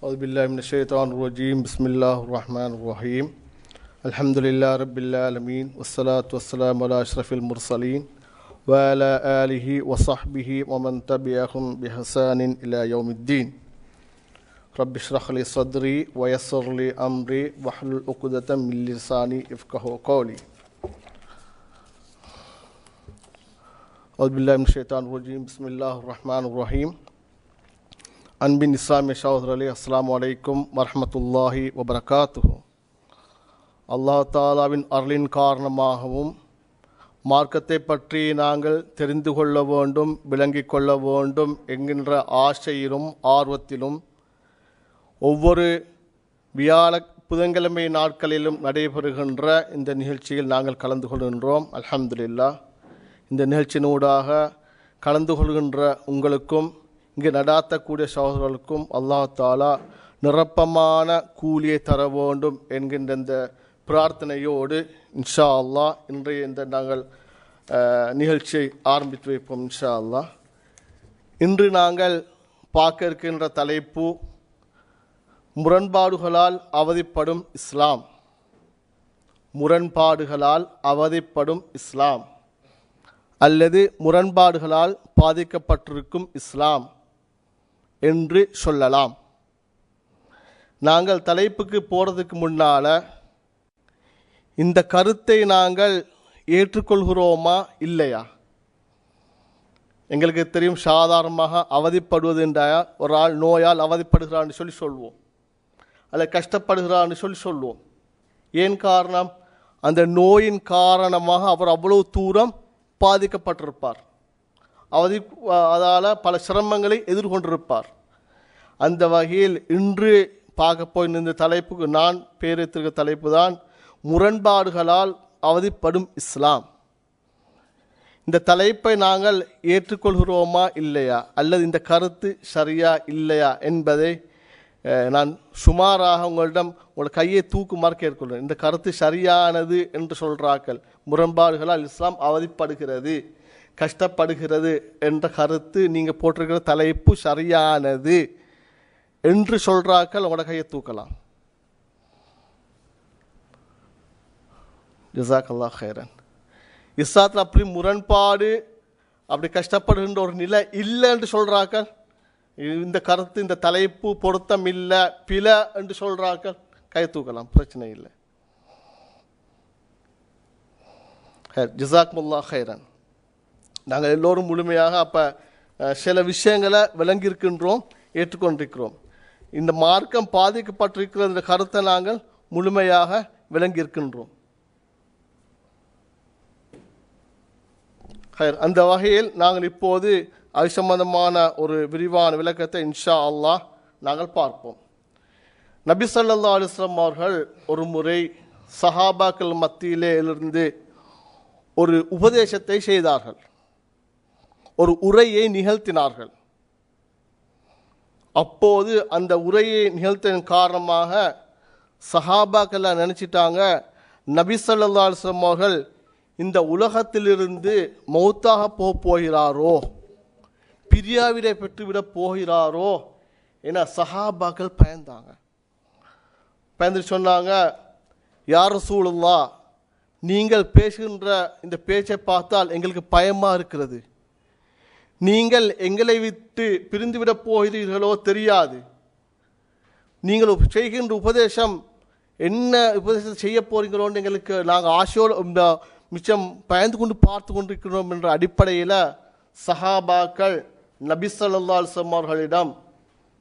أعوذ بالله من الشيطان الرجيم بسم الله الرحمن الرحيم الحمد لله رب العالمين والصلاة والسلام على أشرف المرسلين وعلى آله وصحبه ومن تبعهم بإحسان إلى يوم الدين رب اشرح لي صدري ويسر لي أمري واحلل عقدة من لساني يفقهوا قولي أعوذ بالله من الشيطان الرجيم بسم الله الرحمن الرحيم அன்பின் இஸ்லாமிய சகோதரர்களே, அஸ்ஸலாமு அலைக்கும் வரஹ்மத்துல்லாஹி வபரகாத்துஹு. அல்லாஹ் தாலாவின் அருளின் காரணமாகவும் மார்க்கத்தை பற்றி நாங்கள் தெரிந்து கொள்ள வேண்டும், விளங்கிக் கொள்ள வேண்டும் என்கின்ற ஆசையிலும் ஆர்வத்திலும் ஒவ்வொரு புதன்கிழமை நாட்களிலும் நடைபெறுகின்ற இந்த நிகழ்ச்சியில் நாங்கள் கலந்து கொள்கின்றோம். அல்ஹம்துலில்லாஹ். இந்த நிகழ்ச்சியினூடாக கலந்து கொள்கின்ற உங்களுக்கும் இங்கு நடாத்தக்கூடிய சகோதரர்களுக்கும் அல்லாஹ் தாலா நிரப்பமான கூலியை தர வேண்டும் என்கின்ற இந்த பிரார்த்தனையோடு இன்ஷா அல்லாஹ் இன்றைய இந்த நாங்கள் நிகழ்ச்சியை ஆரம்பித்து வைப்போம் இன்ஷா அல்லாஹ். இன்று நாங்கள் பார்க்க இருக்கின்ற தலைப்பு முரண்பாடுகளால் அவதிப்படும் இஸ்லாம். முரண்பாடுகளால் அவதிப்படும் இஸ்லாம் அல்லது முரண்பாடுகளால் பாதிக்கப்பட்டிருக்கும் இஸ்லாம் என்று சொல்லலாம். நாங்கள் தலைப்புக்கு போகிறதுக்கு முன்னால் இந்த கருத்தை நாங்கள் ஏற்றுக்கொள்கிறோமா இல்லையா? எங்களுக்கு தெரியும், சாதாரணமாக அவதிப்படுவது என்றால் ஒரு ஆள் நோயால் அவதிப்படுகிறான்னு சொல்லி சொல்வோம், அல்ல கஷ்டப்படுகிறான்னு சொல்லி சொல்லுவோம். ஏன் காரணம்? அந்த நோயின் காரணமாக அவர் அவ்வளவு தூரம் பாதிக்கப்பட்டிருப்பார், அதால் பல சிரமங்களை எதிர்கொண்டிருப்பார். அந்த வகையில் இன்று பார்க்க போய் இந்த தலைப்புக்கு நான் பேரித்திருக்க தலைப்பு தான் முரண்பாடுகளால் அவதிப்படும் இஸ்லாம். இந்த தலைப்பை நாங்கள் ஏற்றுக்கொள்கிறோமா இல்லையா, அல்லது இந்த கருத்து சரியா இல்லையா என்பதை நான் சுமாராக உங்களோட கையை தூக்குமாறு கேட்கொள்கிறேன். இந்த கருத்து சரியானது என்று சொல்கிறார்கள். முரண்பாடுகளால் இஸ்லாம் அவதிப்படுகிறது, கஷ்டப்படுகிறது என்ற கருத்து நீங்கள் போட்டிருக்கிற தலைப்பு சரியானது என்று சொல்கிறார்கள். உங்களோட கையை தூக்கலாம். ஜஸாக்கல்லாஹ் ஹைரன். இஸ்லாத்தில் அப்படி முரண்பாடு, அப்படி கஷ்டப்படுகின்ற ஒரு நிலை இல்லை என்று சொல்கிறார்கள். இந்த கருத்து, இந்த தலைப்பு பொருத்தம் இல்லை, பில என்று சொல்கிறார்கள். கையை தூக்கலாம், பிரச்சனை இல்லை. ஜஸாக்குமுல்லாஹ் ஹைரன். நாங்கள் எல்லோரும் முழுமையாக அப்போ சில விஷயங்களை விளங்கியிருக்கின்றோம், ஏற்றுக்கொண்டிருக்கிறோம். இந்த மார்க்கம் பாதிக்கப்பட்டிருக்கிற இந்த கருத்தை நாங்கள் முழுமையாக விளங்கியிருக்கின்றோம். அந்த வகையில் நாங்கள் இப்போது அது சம்பந்தமான ஒரு விரிவான விளக்கத்தை இன்ஷா அல்லாஹ் நாங்கள் பார்ப்போம். நபி ஸல்லல்லாஹு அலைஹி வஸல்லம் அவர்கள் ஒரு முறை சஹாபாக்கள் மத்தியிலே இருந்து ஒரு உபதேசத்தை செய்தார்கள், ஒரு உரையை நிகழ்த்தினார்கள். அப்போது அந்த உரையை நிகழ்த்தின் காரணமாக சஹாபாக்கள் நினச்சிட்டாங்க, நபி ஸல்லல்லாஹு அலைஹி வஸல்லம் அவர்கள் இந்த உலகத்திலிருந்து மௌத்தாக போகிறாரோ, பிரியாவிடை பெற்றுவிட போகிறாரோ என சஹாபாக்கள் பயந்தாங்க. பயந்து சொன்னாங்க, யா ரசூலுல்லாஹ், நீங்கள் பேசுகின்ற இந்த பேச்சை பார்த்தால் எங்களுக்கு பயமாக இருக்கிறது. நீங்கள் எங்களை விட்டு பிரிந்துவிடப் போகிறீர்களோ தெரியாது. நீங்கள் செய்கின்ற உபதேசம் என்ன உபதேசம் செய்ய போகிறீங்களோன்னு எங்களுக்கு நாங்கள் ஆசையோடு மிச்சம் பயந்து கொண்டு பார்த்து கொண்டிருக்கிறோம் என்ற அடிப்படையில் சஹாபாக்கள் நபி ஸல்லல்லாஹு அலைஹி வஸல்லம் அவர்களிடம்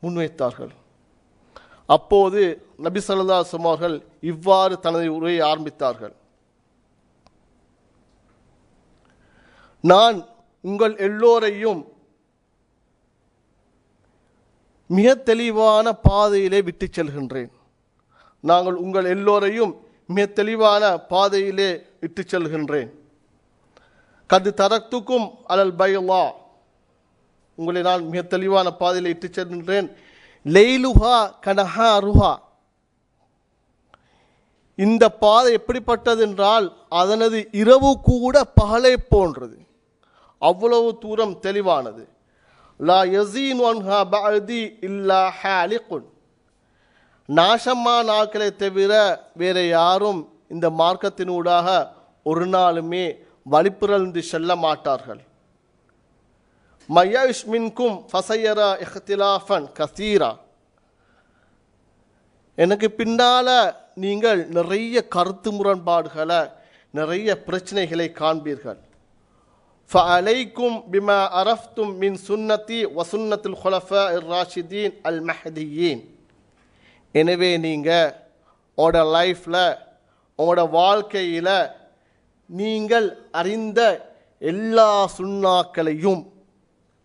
முன்வைத்தார்கள். அப்போது நபி ஸல்லல்லாஹு அலைஹி வஸல்லம் அவர்கள் இவ்வாறு தனது உரையை ஆரம்பித்தார்கள். நான் உங்கள் எல்லோரையும் மிக தெளிவான பாதையிலே விட்டு செல்கின்றேன். நாங்கள் உங்கள் எல்லோரையும் மிக தெளிவான பாதையிலே விட்டு செல்கின்றேன். கது தரத்துக்கும் அலல் பைலா, உங்களை நான் மிக தெளிவான பாதையிலே இட்டு செல்கின்றேன். லெய்லுஹா கனஹாருஹா, இந்த பாதை எப்படிப்பட்டது என்றால் அதனது இரவு கூட பகலை போன்றது, அவ்வளவு தூரம் தெளிவானது. லா யஸீனு அன்ஹா பஅதி இல்லா ஹாலிகுன், நாசமான ஆட்களை தவிர வேற யாரும் இந்த மார்க்கத்தினூடாக ஒரு நாளுமே வழிபிறழ்ந்து செல்ல மாட்டார்கள். மய்யாஷ் மின்கும் ஃபஸயரா இஹ்திலாஃபன் கஸீரா. எனக்கு பின்னால நீங்கள் நிறைய கருத்து முரண்பாடுகளை, நிறைய பிரச்சனைகளை காண்பீர்கள். ஃபஅலைக்கும் பிமா அரஃப்தும் மின் சுன்னதி வ சுன்னத்துல் குலஃபாஇர் ராஷிதீன் அல் மஹ்தியீன். எனவே நீங்கள் உங்களோட லைஃப்பில், உங்களோட வாழ்க்கையில் நீங்கள் அறிந்த எல்லா சுன்னாக்களையும்,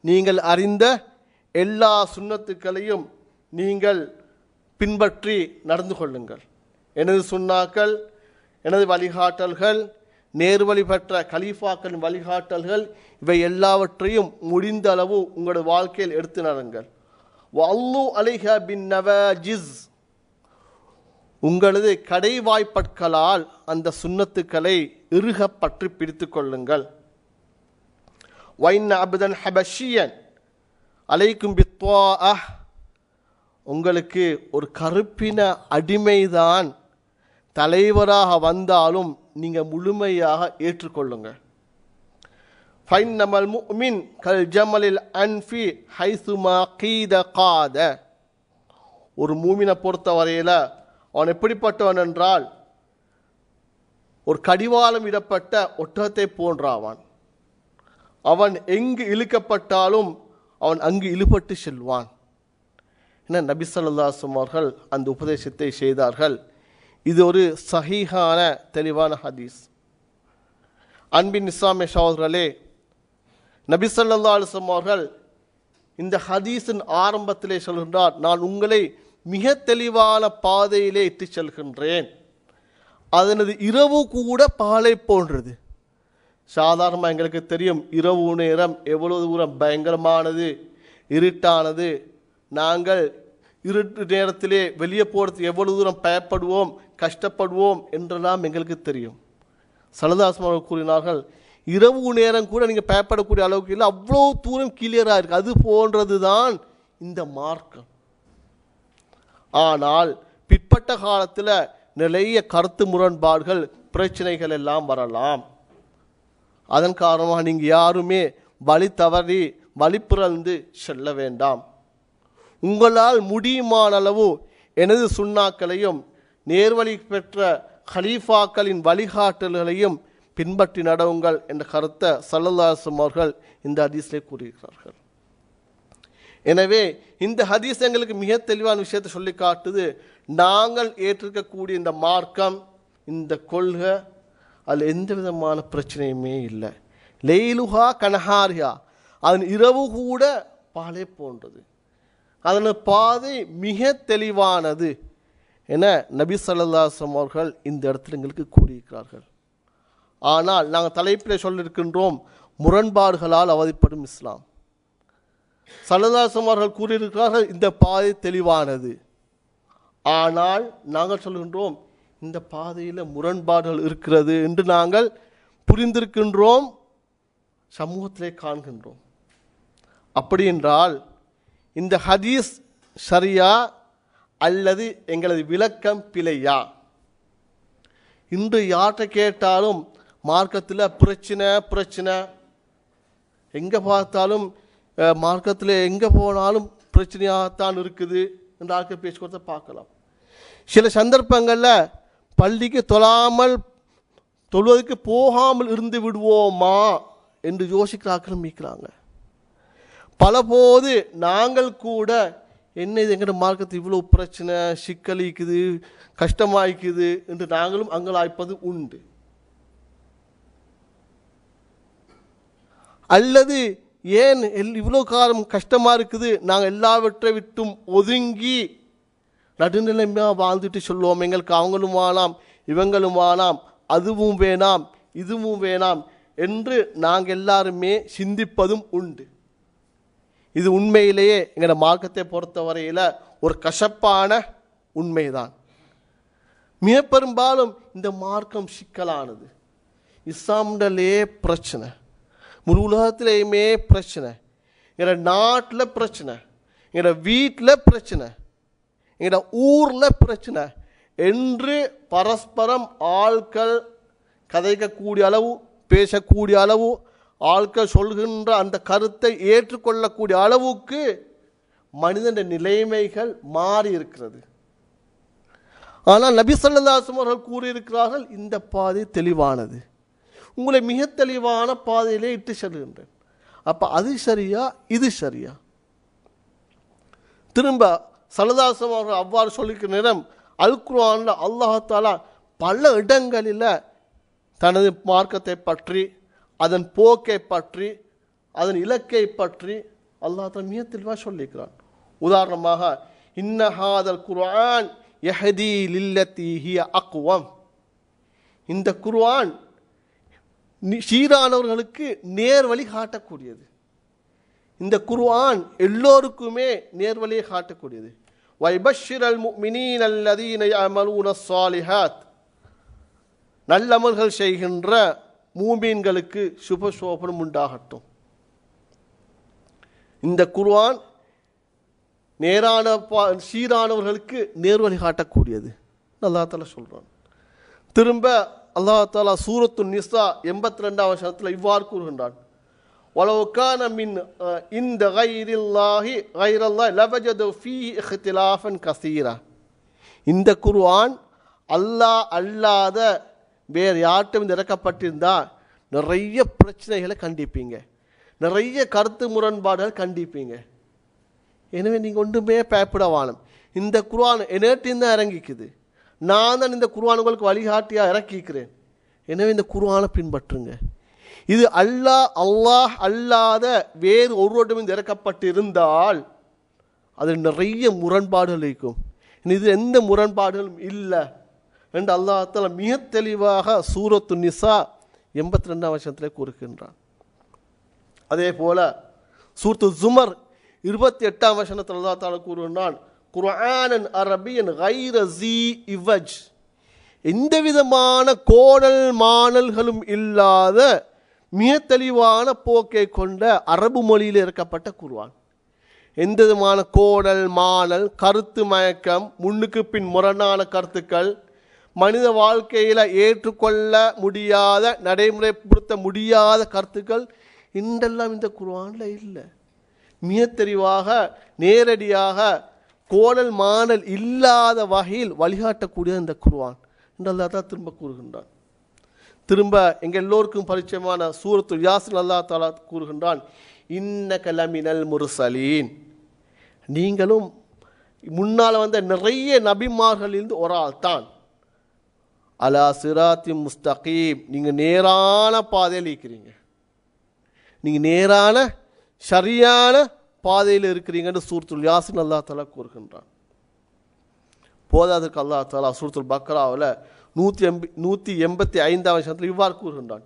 நீங்கள் அறிந்த எல்லா சுன்னத்துக்களையும் நீங்கள் பின்பற்றி நடந்து கொள்ளுங்கள். எனது சுன்னாக்கள், எனது வழிகாட்டல்கள், நேர்வழி பெற்ற கலீஃபாக்களின் வழிகாட்டல்கள், இவை எல்லாவற்றையும் முடிந்த அளவு உங்களோட வாழ்க்கையில் எடுத்து நடங்கள். வல்லு அலைஹா பின் நவாஜிஸ். உங்களது கடைவாய்ப்பற்களால் அந்த சுன்னத்துக்களை இறுக பற்றி பிடித்து கொள்ளுங்கள். வைன் அபுதன் ஹபஷியன் அலைக்கும் பித்வாஅஹ். உங்களுக்கு ஒரு கருப்பின அடிமைதான் தலைவராக வந்தாலும் நீங்கள் முழுமையாக ஏற்றுக்கொள்ளுங்க. ஃபைன்னமல் முஃமின் கல் ஜமலில் அன்ஃபி ஹைசுமா கீத காத. ஒரு மூமினை பொறுத்த வரையில் அவன் எப்படிப்பட்டவன் என்றால், ஒரு கடிவாளம் இடப்பட்ட ஒட்டகத்தை போன்றாவான். அவன் எங்கு இழுக்கப்பட்டாலும் அவன் அங்கு இழுபட்டு செல்வான். என நபி ஸல்லல்லாஹு அலைஹி வஸல்லம் அவர்கள் அந்த உபதேசத்தை செய்தார்கள். இது ஒரு சஹீஹான தெளிவான ஹதீஸ். அன்பின் இஸ்லாமிய சகோதரர்களே, நபி ஸல்லல்லாஹு அலைஹி வஸல்லம் அவர்கள் இந்த ஹதீஸின் ஆரம்பத்திலே சொல்கின்றார், நான் உங்களை மிக தெளிவான பாதையிலே இட்டு செல்கின்றேன். அதனது இரவு கூட பகலை போன்றது. சாதாரணமாக எங்களுக்கு தெரியும் இரவு நேரம் எவ்வளவு தூரம் பயங்கரமானது, இருட்டானது. நாங்கள் இருட்டு நேரத்திலே வெளியே போகிறதுக்கு எவ்வளவு தூரம் பயப்படுவோம், கஷ்டப்படுவோம் என்றெல்லாம் எங்களுக்கு தெரியும். ஸல்லல்லாஹு அலைஹி கூறினார்கள், இரவு நேரம் கூட நீங்கள் பயப்படக்கூடிய அளவுக்கு இல்லை, அவ்வளோ தூரம் கிளியராக இருக்குது. அது போன்றது தான் இந்த மார்க்கம். ஆனால் பிற்பட்ட காலத்தில் நிறைய கருத்து முரண்பாடுகள், பிரச்சனைகள் எல்லாம் வரலாம். அதன் காரணமாக நீங்கள் யாருமே வழி தவறி வழிபிறழ்ந்து செல்ல வேண்டாம். உங்களால் முடியுமான அளவு எனது சுன்னாக்களையும் நேர்வழி பெற்ற ஹலீஃபாக்களின் வழிகாட்டல்களையும் பின்பற்றி நடவுங்கள் என்ற கருத்தை ஸல்லல்லாஹு அலைஹி வஸல்லம் அவர்கள் இந்த ஹதீஸிலே கூறுகிறார்கள். எனவே இந்த ஹதீஸ் எங்களுக்கு மிக தெளிவான விஷயத்தை சொல்லி காட்டுது. நாங்கள் ஏற்றிருக்கக்கூடிய இந்த மார்க்கம், இந்த கொள்கை, அதில் எந்த விதமான பிரச்சனையுமே இல்லை. லெய்லுஹா கனஹாரியா, அதன் இரவு கூட பாலே போன்றது. அதன் பாதை மிக தெளிவானது என நபி ஸல்லல்லாஹு அலைஹி வஸல்லம் அவர்கள் இந்த இடத்துல எங்களுக்கு கூறியிருக்கிறார்கள். ஆனால் நாங்கள் தலைப்பில் சொல்லியிருக்கின்றோம், முரண்பாடுகளால் அவதிப்படும் இஸ்லாம். ஸல்லல்லாஹு அலைஹி வஸல்லம் அவர்கள் கூறியிருக்கிறார்கள் இந்த பாதை தெளிவானது. ஆனால் நாங்கள் சொல்கின்றோம் இந்த பாதையில் முரண்பாடுகள் இருக்கிறது என்று நாங்கள் புரிந்திருக்கின்றோம், சமூகத்திலே காண்கின்றோம். அப்படி என்றால் இந்த ஹதீஸ் சரியா அல்லது எங்களது விளக்கம் பிழையா? இன்று யார்கிட்ட கேட்டாலும் மார்க்கத்தில் பிரச்சனை, எங்கே பார்த்தாலும் மார்க்கத்தில் எங்கே போனாலும் பிரச்சனையாகத்தான் இருக்குது என்று ஆட்கள் பேச்சு கொடுத்த பார்க்கலாம். சில சந்தர்ப்பங்களில் பள்ளிக்கு தொழுவதற்கு போகாமல் இருந்து விடுவோமா என்று யோசிக்கிற ஆட்களும் மீக்கிறாங்க. பல போது நாங்கள் கூட என்ன இது எங்கிட்ட மார்க்கத்தில் இவ்வளோ பிரச்சனை, சிக்கலிக்குது, கஷ்டமாய்க்குது என்று நாங்களும் அங்கலாய்ப்பது உண்டு. அல்லது ஏன் இவ்வளோ காலம் கஷ்டமாக இருக்குது, நாங்கள் எல்லாவற்றை விட்டும் ஒதுங்கி நடுநிலைமையாக வாழ்ந்துட்டு சொல்லுவோம், எங்களுக்கு அவங்களும் வாழாம் இவங்களும் வாழாம், அதுவும் வேணாம் இதுவும் வேணாம் என்று நாங்கள் எல்லாருமே சிந்திப்பதும் உண்டு. இது உண்மையிலேயே எங்களோட மார்க்கத்தை பொறுத்தவரையில் ஒரு கசப்பான உண்மைதான். மிக பெரும்பாலும் இந்த மார்க்கம் சிக்கலானது. இஸ்லாம்லே பிரச்சனை, முழு உலகத்திலேயுமே பிரச்சனை, எங்களோட நாட்டில் பிரச்சனை, எங்களோட வீட்டில் பிரச்சனை, எங்களோட ஊரில் பிரச்சனை என்று பரஸ்பரம் ஆட்கள் கதைக்கக்கூடிய அளவு, பேசக்கூடிய அளவு, ஆட்கள் சொல்கின்ற அந்த கருத்தை ஏற்றுக்கொள்ளக்கூடிய அளவுக்கு மனிதன் நிலைமைகள் மாறி இருக்கிறது. ஆனால் நபி ஸல்லல்லாஹு அலைஹி வஸல்லம் அவர்கள் கூறியிருக்கிறார்கள், இந்த பாதை தெளிவானது, உங்களை மிக தெளிவான பாதையிலே இட்டு செல்கின்றேன். அப்போ அது சரியா, இது சரியா? திரும்ப ஸல்லல்லாஹு அலைஹி வஸல்லம் அவர்கள் அவ்வாறு சொல்லிக்கிற நேரம் அல் குர்ஆனில் அல்லாஹ் தஆலா பல இடங்களில் தனது மார்க்கத்தை பற்றி, அதன் போக்கை பற்றி, அதன் இலக்கை பற்றி அல்லாஹ் தஆலா மிக தெளிவாக சொல்லியிருக்கிறான். உதாரணமாக, இன்ன ஹாதல் குர்ஆன் யஹ்தி லில்லதி ஹிய அக்வம், இந்த குர்ஆன் சீரானவர்களுக்கு நேர்வழி காட்டக்கூடியது. இந்த குர்ஆன் எல்லோருக்குமே நேர்வழியை காட்டக்கூடியது. வைபஷ்ஷிரல் முஃமினீன அல்லதீன யஅமலூன ஸாலிஹாத், நல்லமல்கள் செய்கின்ற மூமீன்களுக்கு சுப சோபனம் உண்டாகட்டும். இந்த குர்ஆன் நேரான சீரானவர்களுக்கு நேர்வழி காட்டக்கூடியது அல்லாஹ் தஆலா சொல்றான். திரும்ப அல்லாஹ் தஆலா சூரத்து நிசா 82வது வசனத்தில் இவ்வாறு கூறுகின்றான், வலவ் கான மின் இந்த கைரில்லாஹி கைரல்லாஹி லவஜது ஃபீஹி இக்திலாஃபன் கஸீரா, இந்த குர்ஆன் அல்லாஹ் அல்லாத வேறு யார்ட்டும் இறக்கப்பட்டிருந்தால் நிறைய பிரச்சனைகளை கண்டிப்பீங்க, நிறைய கருத்து முரண்பாடுகள் கண்டிப்பீங்க. எனவே நீங்கள் ஒன்றுமே பயப்பட வானம். இந்த குர்ஆன் என்னட்டின் தான் இறங்கிக்குது, நான் தான் இந்த குர்ஆன் உங்களுக்கு வழிகாட்டியாக இறக்கிக்கிறேன். எனவே இந்த குர்ஆனை பின்பற்றுங்க. இது அல்லாஹ் அல்லாத வேறு ஒருவரிடமிருந்து இறக்கப்பட்டிருந்தால் அதில் நிறைய முரண்பாடுகள் இருக்கும். இது எந்த முரண்பாடுகளும் இல்லை என்று அல்லாஹ் தஆலா மிக தெளிவாக சூரத்து நிசா 82வது வசனத்திலே கூறுகின்றான். அதே போல சூரத்து ஜுமர் 28வது வசனத்தில் அல்லாஹ் தஆலா கூறுகின்றான், குர்ஆனன் அரபியன் கைர ஸீ இவஜ், எந்த விதமான கோணல் மாணல்களும் இல்லாத மிக தெளிவான போக்கை கொண்ட அரபு மொழியில் இறக்கப்பட்ட குர்ஆன். எந்த விதமான கோணல் மாணல், கருத்து மயக்கம், முன்னுக்கு பின் முரணான கருத்துக்கள், மனித வாழ்க்கையில் ஏற்றுக்கொள்ள முடியாத, நடைமுறைப்படுத்த முடியாத கருத்துக்கள் இன்றெல்லாம் இந்த குர்ஆனில் இல்லை. மிக தெளிவாக நேரடியாக கோணல் மாணல் இல்லாத வகையில் வழிகாட்டக்கூடிய இந்த குர்ஆன் என்று அல்லாஹ் தஆலா திரும்ப கூறுகின்றான். திரும்ப எங்கள் எல்லோருக்கும் பரிச்சயமான சூரத்துல் யாசின் அல்லாஹ் தஆலா கூறுகின்றான், இன்னக லமினல் முர்சலீன், நீங்களும் முன்னால் வந்த நிறைய நபிமார்களிலிருந்து ஒரு ஆள் தான். அலா சிராத்தி முஸ்தகீம், நீங்கள் நேரான பாதையில் இருக்கிறீங்க, நீங்கள் நேரான சரியான பாதையில் இருக்கிறீங்கன்னு சூரத்துல் யாசின் அல்லாஹ் தஆலா கூறுகின்றான். போதாதற்கு அல்லாஹ் தஆலா சூரத்துல் பக்ராவில் 185வது வசனத்தில் இவ்வாறு கூறுகின்றான்,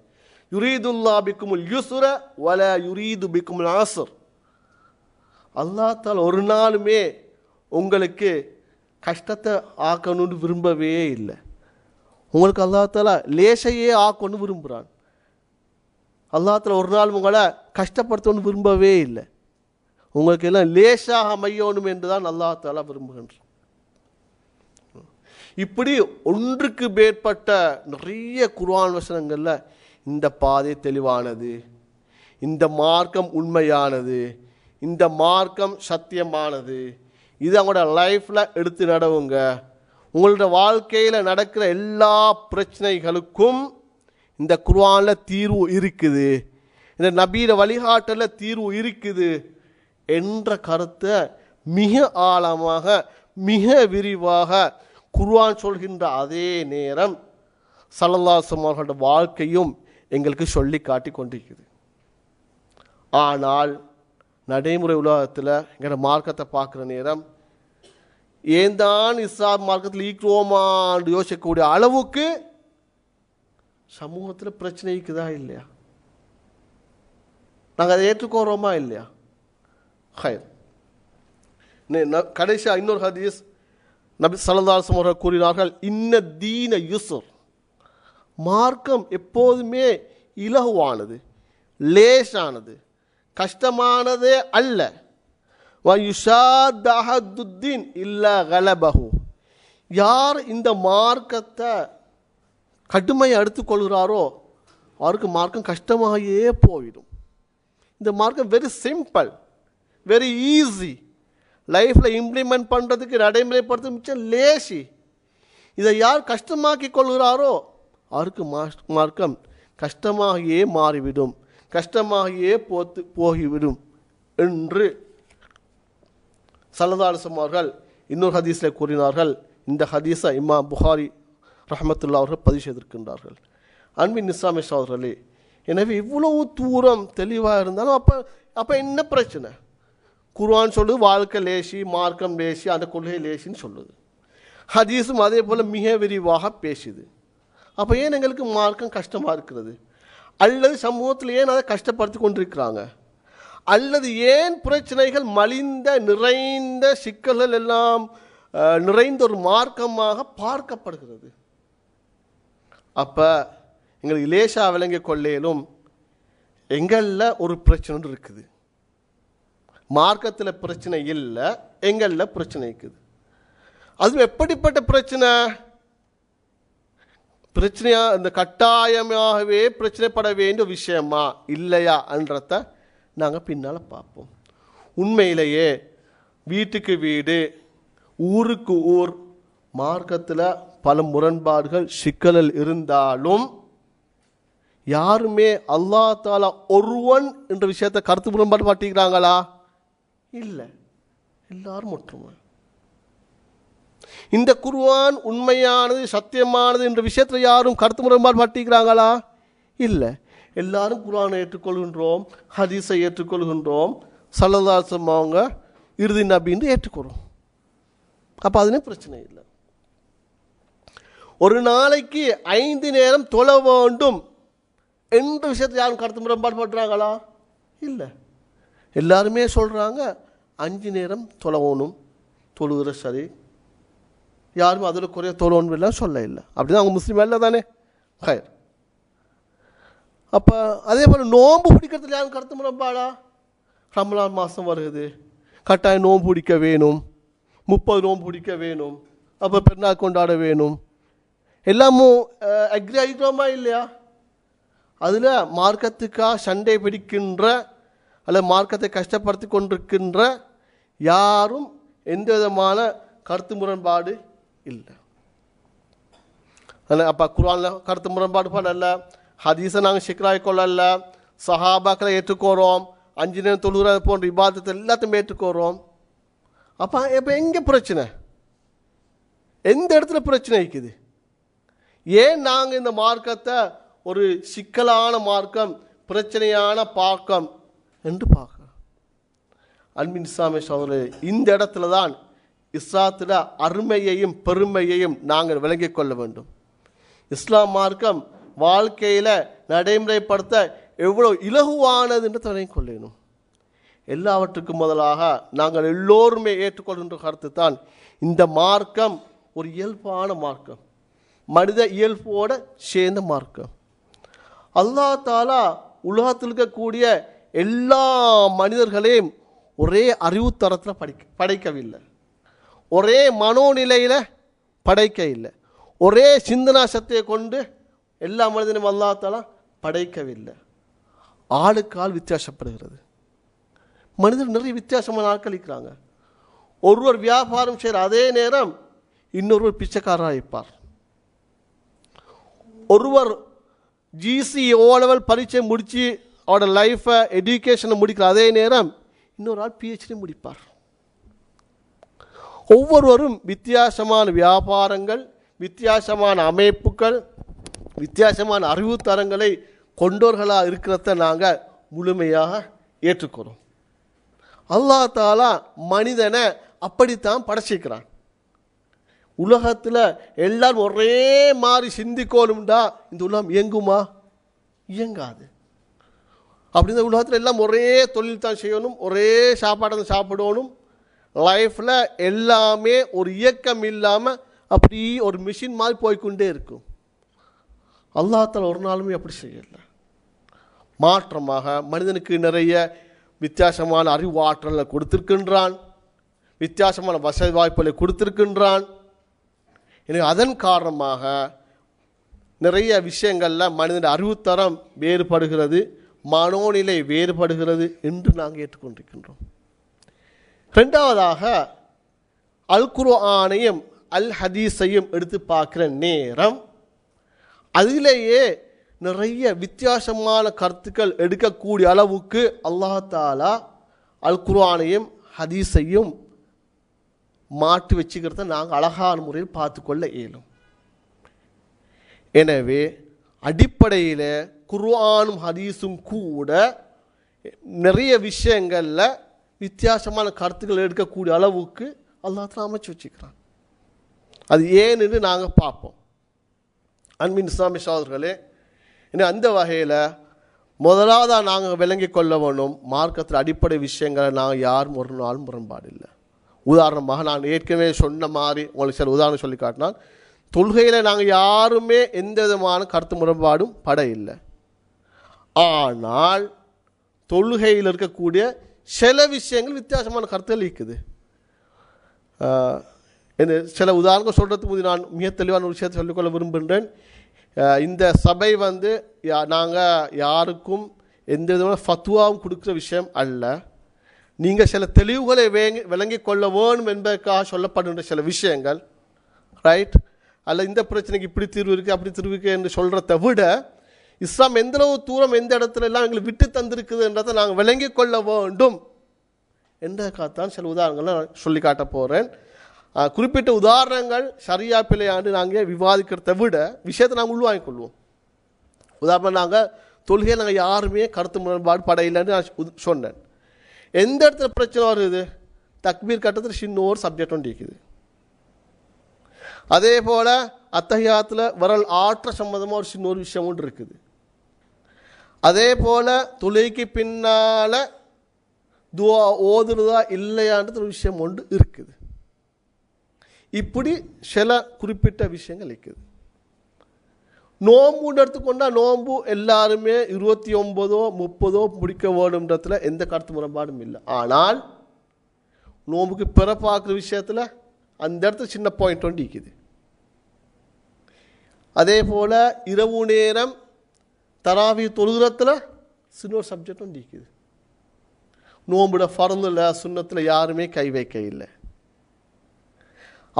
யுரீதுல்லாஹு பிக்குமுல் யுஸ்ர வலா யுரீது பிக்குமுல் அஸ்ர், அல்லாஹ் தஆலா ஒரு நாளுமே உங்களுக்கு கஷ்டத்தை ஆக்கணும்னு விரும்பவே இல்லை. உங்களுக்கு அல்லாஹ் தஆலா லேசையே ஆக்கணும்னு விரும்புகிறான். அல்லாஹ் தஆலா ஒரு நாள் உங்களை கஷ்டப்படுத்தணும்னு விரும்பவே இல்லை. உங்களுக்கு எல்லாம் லேசாக அமையணும் என்று தான் அல்லாஹ் தஆலா விரும்புகின்றான். இப்படி ஒன்றுக்கு மேற்பட்ட நிறைய குர்ஆன் வசனங்களில் இந்த பாதை தெளிவானது, இந்த மார்க்கம் உண்மையானது, இந்த மார்க்கம் சத்தியமானது, இது அவங்களோட லைஃப்பில் எடுத்து நடவுங்க, உங்களோட வாழ்க்கையில் நடக்கிற எல்லா பிரச்சனைகளுக்கும் இந்த குர்ஆனில் தீர்வு இருக்குது, இந்த நபியோட வழிகாட்டலில் தீர்வு இருக்குது என்ற கருத்தை மிக ஆழமாக மிக விரிவாக குர்ஆன் சொல்கின்ற அதே நேரம் ஸல்லல்லாஹு அலைஹி வஸல்லம் அவர்களோட வாழ்க்கையும் எங்களுக்கு சொல்லி காட்டி கொண்டிருக்குது. ஆனால் நடைமுறை உலகத்தில் எங்களோட மார்க்கத்தை பார்க்குற நேரம் ஏன் தான் இஸ்லாம் மார்க்கத்தில் ஈக்குவோமான்னு யோசிக்கக்கூடிய அளவுக்கு சமூகத்தில் பிரச்சனை இருக்குதா இல்லையா? நாங்கள் அதை ஏற்றுக்கோறோமா இல்லையா? ஹைர். கடைசியாக இன்னொரு ஹதீஸ் நபி ஸல்லல்லாஹு அலைஹி வஸல்லம் அவர்கள் கூறினார்கள், இன்ன தீன யுஸ்ர், மார்க்கம் எப்போதுமே இலகுவானது, லேசானது, கஷ்டமானதே அல்ல. வயுஷாத் அஹதுத்தீன் இல்லா கலபஹு. யார் இந்த மார்க்கத்தை கடுமையை எடுத்துக்கொள்கிறாரோ அவருக்கு மார்க்கம் கஷ்டமாகவே போயிடும். இந்த மார்க்கம் வெரி சிம்பிள், வெரி ஈஸி, லைஃப்பில் இம்ப்ளிமெண்ட் பண்ணுறதுக்கு நடைமுறைப்படுத்த மிச்சம் லேசி. இதை யார் கஷ்டமாக்கி கொள்கிறாரோ அவருக்கு மார்க்கம் கஷ்டமாகியே மாறிவிடும், கஷ்டமாகியே போகிவிடும் என்று ஸல்லல்லாஹு அலைஹி வஸல்லம் அவர்கள் இன்னொரு ஹதீஸில் கூறினார்கள். இந்த ஹதீஸை இமாம் புகாரி ரஹ்மத்துல்லாஹி அவர்கள் பதிவு செய்திருக்கின்றார்கள். அன்பின் இஸ்லாமிய சகோதரர்களே, எனவே இவ்வளவு தூரம் தெளிவாக இருந்தாலும் அப்போ என்ன பிரச்சனை? குர்ஆன் சொல்லுது வாழ்க்கை லேசி, மார்க்கம் லேசி, அந்த கொள்கை லேசின்னு சொல்லுது. ஹதீஸும் அதே போல் மிக விரிவாக பேசுது. அப்போ ஏன் எங்களுக்கு மார்க்கம் கஷ்டமாக இருக்கிறது? அல்லது சமூகத்தில் ஏன் அதை கஷ்டப்படுத்தி கொண்டிருக்கிறாங்க? அல்லது ஏன் பிரச்சனைகள் மலிந்த நிறைந்த சிக்கல்கள் எல்லாம் நிறைந்த ஒரு மார்க்கமாக பார்க்கப்படுகிறது? அப்போ எங்களுக்கு லேசா விளங்கி கொள்ளையிலும் எங்களில் ஒரு பிரச்சனை இருக்குது. மார்க்கத்தில் பிரச்சனை இல்லை, எங்களில் பிரச்சனை இருக்குது. அது எப்படிப்பட்ட பிரச்சனை? பிரச்சனையா இந்த கட்டாயமாகவே பிரச்சனைப்பட வேண்டிய விஷயமா இல்லையா என்றதை நாங்கள் பின்னால் பார்ப்போம். உண்மையிலேயே வீட்டுக்கு வீடு, ஊருக்கு ஊர் மார்க்கத்தில் பல முரண்பாடுகள் சிக்கல்கள் இருந்தாலும் யாருமே அல்லாஹ் தஆலா ஒருவன் என்ற விஷயத்தை கருத்து முரண்பாடு மாட்டிக்கிறாங்களா? இல்லை, எல்லாரும் ஒற்றுமை. இந்த குர்ஆன் உண்மையானது சத்தியமானது என்ற விஷயத்தில் யாரும் கருத்து முரண்பாடு மாட்டிக்கிறாங்களா? இல்லை, எல்லாரும் குர்ஆனை ஏற்றுக்கொள்கின்றோம், ஹதீஸை ஏற்றுக்கொள்கின்றோம், ஸல்லல்லாஹு அலைஹி வஸல்லம் அவங்க இறுதி நபின்னு ஏற்றுக்கொள்கிறோம். அப்போ அதுனே பிரச்சனை இல்லை. ஒரு நாளைக்கு 5 நேரம் தொழ வேண்டும் என்ற விஷயத்தை யாரும் கருத்து முரண்பாடு பண்ணுறாங்களா? இல்லை, எல்லாருமே சொல்கிறாங்க 5 நேரம் தொழணும், தொழுகிற சரி, யாரும் அதில் குறைய தொழணும் இல்லை சொல்ல இல்லை. அப்படி தான் அவங்க முஸ்லீம் இல்லை தானே? ஹயர். அப்போ அதே போல் நோன்பு பிடிக்கிறதுல யாரும் கருத்து முரண்பாடா? ரமலான் மாதம் வருது, கட்டாயம் நோன்பு பிடிக்க வேணும், 30 நோன்பு பிடிக்க வேணும், அப்போ பெருநாள் கொண்டாட வேணும், எல்லாமும் அக்ரி ஆகிட்டோமா இல்லையா? அதில் மார்க்கத்துக்காக சண்டை பிடிக்கின்ற அல்லது மார்க்கத்தை கஷ்டப்படுத்தி கொண்டிருக்கின்ற யாரும் எந்த விதமான கருத்து முரண்பாடு இல்லை. அப்போ குர்ஆனில் கருத்து முரண்பாடு பண்ணல, ஹதீஸை நாங்கள் சிக்கலாய் கொள்ளல, சஹாபாக்களை ஏற்றுக்கோறோம், 5 நேரம் தொழுகிற போன்ற இபாதத்தை எல்லாத்தையும் ஏற்றுக்கோறோம். அப்போ இப்போ எங்கே பிரச்சனை? எந்த இடத்துல பிரச்சனை இருக்குது? ஏன் நாங்கள் இந்த மார்க்கத்தை ஒரு சிக்கலான மார்க்கம், பிரச்சனையான பாக்கம் என்று பார்க்கிறோம்? அன்பின் இஸ்லாமிய சகோதரர்களே, இந்த இடத்துல தான் இஸ்லாத்தில் அருமையையும் பெருமையையும் நாங்கள் விளங்கிக் கொள்ள வேண்டும். இஸ்லாம் மார்க்கம் வாழ்க்கையில் நடைமுறைப்படுத்த எவ்வளோ இலகுவானது என்று விளங்கிக் கொள்ளணும். எல்லாவற்றுக்கும் முதலாக நாங்கள் எல்லோருமே ஏற்றுக்கொள்கின்ற கருத்து தான் இந்த மார்க்கம் ஒரு இயல்பான மார்க்கம், மனித இயல்போடு சேர்ந்த மார்க்கம். அல்லாஹ் தஆலா உலகத்தில் இருக்கக்கூடிய எல்லா மனிதர்களையும் ஒரே அறிவுத்தரத்தில் படைக்கவில்லை, ஒரே மனோநிலையில் படைக்க இல்லை, ஒரே சிந்தனா சக்தியை கொண்டு எல்லா மனிதனையும் அல்லாஹ் தஆலா படைக்கவில்லை. ஆளுக்கு ஆள் வித்தியாசப்படுகிறது. மனிதர் நிறைய வித்தியாசமான ஆட்கள் இருக்கிறாங்க. ஒருவர் வியாபாரம் செய்கிற அதே நேரம் இன்னொருவர் பிச்சைக்காரராக இருப்பார். ஒருவர் ஜிசி ஓலெவல் பரீட்சை முடித்து அவரோட லைஃப்பை எஜுகேஷனை முடிக்கிற அதே நேரம் இன்னொரு ஆள் பிஹெச்டி முடிப்பார். ஒவ்வொருவரும் வித்தியாசமான வியாபாரங்கள், வித்தியாசமான அமைப்புகள், வித்தியாசமான அறிவு தரங்களை கொண்டோர்களாக இருக்கிறத நாங்கள் முழுமையாக ஏற்றுக்கிறோம். அல்லாஹ் தஆலா மனிதனை அப்படித்தான் படைச்சிக்கிறான். உலகத்தில் எல்லாரும் ஒரே மாதிரி சிந்திக்கோணும்டா இந்த உலகம் இயங்குமா? இயங்காது. அப்படி இந்த உலகத்தில் எல்லாம் ஒரே தொழில் தான் செய்யணும், ஒரே சாப்பாடு தான் சாப்பிடணும். லைஃப்பில் எல்லாமே ஒரு இயக்கம் இல்லாமல் அப்படி ஒரு மிஷின் மாதிரி போய்கொண்டே இருக்கும். அல்லாஹ் தஆலா ஒரு நாளுமே அப்படி செய்யலை. மாற்றமாக மனிதனுக்கு நிறைய வித்தியாசமான அறிவாற்றலை கொடுத்திருக்கின்றான், வித்தியாசமான வசதி வாய்ப்புகளை கொடுத்திருக்கின்றான். எனவே அதன் காரணமாக நிறைய விஷயங்களில் மனிதன் அறிவுத்தரம் வேறுபடுகிறது, மனோநிலை வேறுபடுகிறது என்று நாங்கள் ஏற்றுக்கொண்டிருக்கின்றோம். ரெண்டாவதாக அல் குர்ஆனையும் அல் ஹதீஸையும் எடுத்து பார்க்குற நேரம் அதிலேயே நிறைய வித்தியாசமான கருத்துக்கள் எடுக்கக்கூடிய அளவுக்கு அல்லாஹ் தாலா அல் குர்ஆனையும் ஹதீஸையும் மாற்றி வச்சுக்கிறத நாங்கள் அழகான முறையில் பார்த்து கொள்ள இயலும். எனவே அடிப்படையில் குர்ஆனும் ஹதீஸும் கூட நிறைய விஷயங்களில் வித்தியாசமான கருத்துக்கள் எடுக்கக்கூடிய அளவுக்கு அல்லாஹ் தாலா அமைச்சு வச்சுக்கிறான். அது ஏன்னு நாங்கள் பார்ப்போம். அன்பின் இஸ்லாமிய சகோதரர்களே, இன்னும் அந்த வகையில் முதலாவதாக நாங்கள் விளங்கி கொள்ள வேணும், மார்க்கத்தில் அடிப்படை விஷயங்களை நாங்கள் யாரும் ஒரு நாளும் முரண்பாடு இல்லை. உதாரணமாக நான் ஏற்கனவே சொன்ன மாதிரி உங்களுக்கு சில உதாரணம் சொல்லி காட்டினால், தொழுகையில் நாங்கள் யாருமே எந்த விதமான கருத்து முரண்பாடும் பட இல்லை. ஆனால் தொழுகையில் இருக்கக்கூடிய சில விஷயங்கள் வித்தியாசமான கருத்துகள் இருக்குது. சில உதாரணம் சொல்கிறதுக்கு முந்தைய நான் மிக தெளிவான ஒரு விஷயத்தை சொல்லிக்கொள்ள விரும்புகின்றேன். இந்த சபை நாங்கள் யாருக்கும் எந்த விதமான ஃபத்வாவும் கொடுக்குற விஷயம் அல்ல. நீங்கள் சில தெளிவுகளை விளங்கி கொள்ள வேணும் என்பதற்காக சொல்லப்படுகின்ற சில விஷயங்கள், ரைட், அல்ல இந்த பிரச்சனைக்கு இப்படி தீர்வு இருக்குது அப்படி தீர்வு இருக்குது என்று சொல்கிறத விட இஸ்லாம் எந்தளவு தூரம் எந்த இடத்துல எல்லாம் எங்களுக்கு விட்டு தந்திருக்குதுன்றதை நாங்கள் விளங்கி கொள்ள வேண்டும் என்றதுக்காகத்தான் சில உதாரணங்களை நான் சொல்லி காட்ட போகிறேன். குறிப்பிட்ட உதாரணங்கள் சரியா பிள்ளையாண்டு நாங்கள் விவாதிக்கிறத விட விஷயத்தை நாங்கள் உள்வாங்கிக் கொள்வோம். உதாரணம், நாங்கள் தொழுகையை நாங்கள் யாருமே கருத்து முரண்பாடு படையில்லைன்னு நான் சொன்னேன். எந்த இடத்துல பிரச்சனை வருது, தக்பீர் கட்டத்தில் சின்ன ஒரு சப்ஜெக்ட் ஒன்று இருக்குது. அதே போல் அத்தஹியாத்தில் வரல் ஆற்ற சம்மந்தமாக ஒரு சின்ன ஒரு விஷயம் ஒன்று இருக்குது. அதே போல் தொழுகைக்கு பின்னால் துவா ஓதுறதா இல்லையான்றது ஒரு விஷயம் ஒன்று இருக்குது. இப்படி சில குறிப்பிட்ட விஷயங்கள் இருக்குது. நோம்புன்னு எடுத்துக்கொண்டால் நோம்பு எல்லாருமே 29 30 முடிக்க வேணுன்றதுல எந்த கருத்து முரண்பாடும் இல்லை. ஆனால் நோம்புக்கு பிறப்பாக்குற விஷயத்தில் அந்த இடத்துல சின்ன பாயிண்ட் ஒன்று இருக்குது. அதே போல் இரவு நேரம் தராவி தொழுகிறத்தில் சின்ன ஒரு சப்ஜெக்ட் ஒன்று இருக்குது. நோம்புட ஃபர்லில் சுன்னத்தில் யாருமே கை வைக்க இல்லை.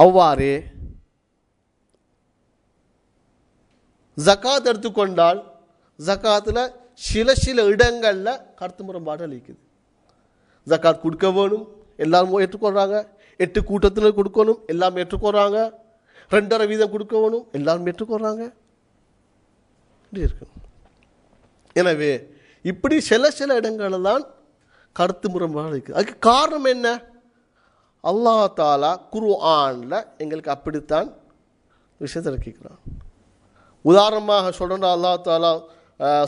அவ்வாறே ஜகாத் எடுத்துக்கொண்டால் ஜகாத்தில் சில இடங்களில் கருத்து முரண்பாடு அளிக்குது. ஜகாத் கொடுக்க வேணும், எல்லாரும் ஏற்றுக்கொள்கிறாங்க. 8 கூட்டத்தில் கொடுக்கணும், எல்லாம் ஏற்றுக்கொள்கிறாங்க. 2.5 வீதம் கொடுக்க வேணும், எல்லாரும் ஏற்றுக்கொள்கிறாங்க. இப்படி இருக்கு. எனவே இப்படி சில இடங்களில் தான் கருத்து முரண்பாடு இருக்குது. அதுக்கு காரணம் என்ன? அல்லாஹ் தாலா குர்ஆனில் எங்களுக்கு அப்படித்தான் விஷயத்தை இறக்கிக்கிறான். உதாரணமாக சொல்கிறோன்னா அல்லாஹ் தாலா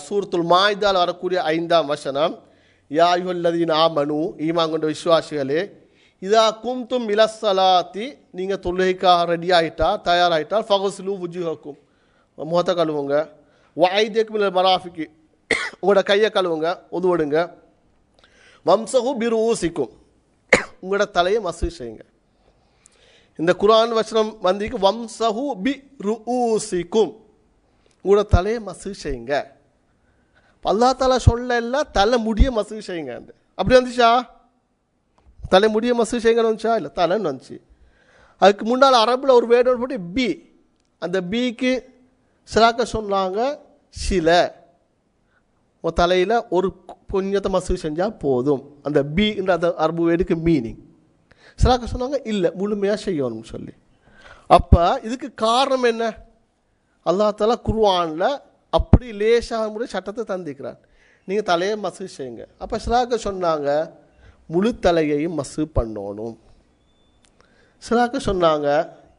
சூரத்துல் மாயிதால் வரக்கூடிய 5ஆம் வசனம், யா அய்யுஹல்லதீன ஆமனு, ஈமான் கொண்ட விசுவாசிகளே, இதா கும்தும் இலஸ்ஸலாத்தி, நீங்கள் தொழுகைக்காக ரெடி ஆகிட்டா தயாராகிட்டால் ஃபகஸ்லு வுஜூஹக்கும், முகத்தை கழுவுங்க, வஐதியக்கும் இலல் மராஃபிக்கு, உங்களோட கையை கழுவுங்க, உதுவடுங்க, வம்சஹு பிருஊசிக்கும், உங்களோட தலையை மசூ செய்யுங்க. இந்த குர்ஆன் வசனம் வந்திக்கு வம்சஹு பி ருஊசிக்கும், உங்களோட தலையை மசூ செய்யுங்க. அல்லாஹ் தாலா சொல்ல தலை முடிய மசூ செய்யுங்க. அப்படி வந்துச்சா? தலை முடிய மசூ செய்யுங்கன்னு வந்துச்சா? இல்லை, தலைன்னு வந்துச்சு. அதுக்கு முன்னால் அரபில் ஒரு வேர்டு போட்டு பி, அந்த பிக்கு சிலாக்க சொன்னாங்க சில, உன் தலையில் ஒரு கொஞ்சத்தை மசூ செஞ்சால் போதும். அந்த பின்ற அந்த அரபு வேர்டுக்கு மீனிங். சிலாக்க சொன்னாங்க இல்லை, முழுமையாக செய்யணும்னு சொல்லி. அப்போ இதுக்கு காரணம் என்ன? அல்லாஹ் தாலா குர்ஆனில் அப்படி லேசாக முறை சட்டத்தை தந்திக்கிறான். நீங்கள் தலையை மசூ செய்யுங்க. அப்போ சிலாக்க சொன்னாங்க முழு தலையையும் மசூ பண்ணணும். சிலாக்க சொன்னாங்க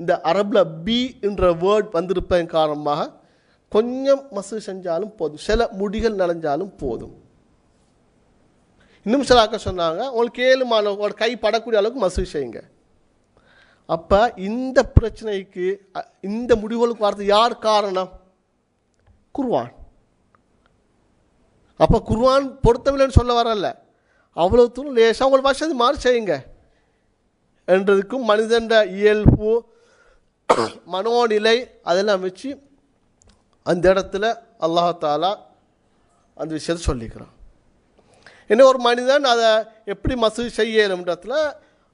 இந்த அரபில் பி என்ற வேர்ட் வந்திருப்பதன் காரணமாக கொஞ்சம் மசூ செஞ்சாலும் போதும், சில முடிகள் நனைஞ்சாலும் போதும். இன்னும் சிலாக்க சொன்னாங்க உங்களுக்கு ஏழுமான ஒரு கை படக்கூடிய அளவுக்கு மசூ செய்யுங்க. அப்போ இந்த பிரச்சனைக்கு இந்த முடிவுகளுக்கு வரது யார் காரணம்? குர்ஆன். அப்போ குர்ஆன் பொருத்தமில்லைன்னு சொல்ல வரல, அவ்வளோ தூரம் லேசாக உங்கள் வசதி மாதிரி செய்யுங்க என்றதுக்கும் மனிதன் இயல்பு மனோநிலை அதெல்லாம் வச்சு அந்த இடத்துல அல்லாஹாலா அந்த விஷயத்தை சொல்லிக்கிறான். என்ன ஒரு மனிதன் அதை எப்படி மசூதி செய்யணுன்றதுல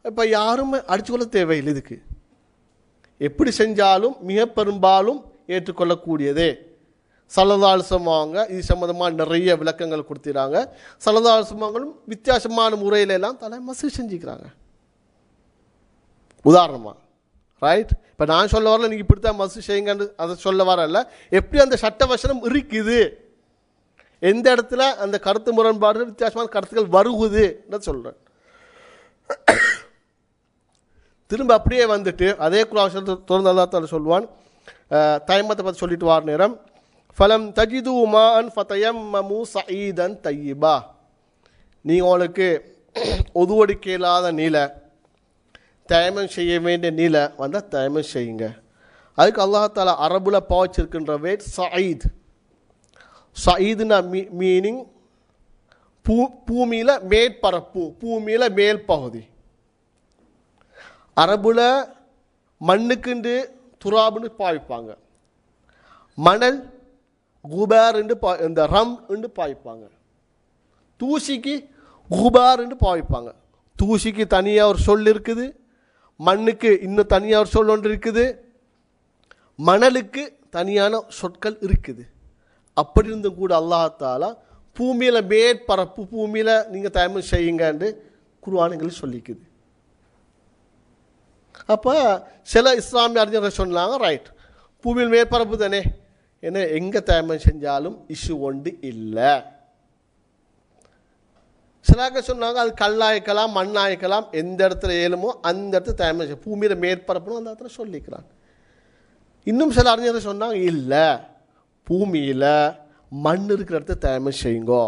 இப்போ யாருமே அடிச்சுக்கொள்ள தேவையில்லை. இதுக்கு எப்படி செஞ்சாலும் மிக பெரும்பாலும் ஏற்றுக்கொள்ளக்கூடியதே. ஸல்லல்லாஹு அலைஹி வஸல்லம் அவங்க இது சம்மந்தமாக நிறைய விளக்கங்கள் கொடுத்துறாங்க. ஸல்லல்லாஹு அலைஹி வஸல்லம் அவங்களும் வித்தியாசமான முறையில எல்லாம் தலை மசூதி செஞ்சுக்கிறாங்க. உதாரணமாக ரைட், இப்போ நான் சொல்ல வரல நீங்கள் இப்படித்தான் மசூதி செய்யுங்கன்னு அதை சொல்ல வரல. எப்படி அந்த சட்ட வசனம் இருக்குது, எந்த இடத்துல அந்த கருத்து முரண்பாடு வித்தியாசமான கருத்துக்கள் வருகுதுன்னு சொல்கிறேன். திரும்ப அப்படியே வந்துட்டு அதே குர்ஆன் தொடர்ந்து அல்லாஹ் தஆலா சொல்வான், தயம்மத்தை பற்றி சொல்லிட்டு வார நேரம், ஃபலம் தஜிது மாஅன் ஃபதயம்மமு ஸஈதன் தய்யிபா, நீங்கள் உங்களுக்கு ஒதுவடிக்க இல்லாத நீலை, தயமம் செய்ய வேண்டிய நீலை வந்தால் தயமம் செய்யுங்க. அதுக்கு அல்லாஹ் தஆலா அரபுல பாவச்சிருக்கின்ற வேட் ஸஈத். ஸஈதுனா மீனிங் பூமியில் மேற்பரப்பு, பூமியில் மேல் பகுதி. அரபுல மண்ணுக்குண்டு துராபுன்னு பாய்ப்பாங்க, மணல் குபார் இந்த ரம் பாய்ப்பாங்க, தூசிக்கு குபார் பாய்ப்பாங்க. தூசிக்கு தனியாக ஒரு சொல் இருக்குது, மண்ணுக்கு இன்னும் தனியாக ஒரு சொல் ஒன்று இருக்குது, மணலுக்கு தனியான சொற்கள் இருக்குது. அப்படி இருந்தும் கூட அல்லாஹ் தஆலா பூமியில் மேற்பரப்பு, பூமியில் நீங்கள் தயமம் செய்யுங்கன்னு குர்ஆன்களில் சொல்லிக்குது. அப்போ சில இஸ்லாமிய அறிஞர்கள் சொன்னாங்க, ரைட் பூமியில் மேற்பரப்பு தானே, ஏன்னா எங்கே தயமம் செஞ்சாலும் இஷ்யூ ஒன்று இல்லை. சிலாக்க சொன்னாங்க அது கல்லாய்க்கலாம் மண்ணாய்க்கலாம், எந்த இடத்துல ஏழுமோ அந்த இடத்துல தயமம் செய்ய, பூமியில் மேற்பரப்புன்னு அந்த இடத்துல சொல்லிக்கிறாங்க. இன்னும் சில அறிஞர்கள் சொன்னாங்க இல்லை, பூமியில் மண் இருக்கிற இடத்துல தயமம் செய்யுங்கோ.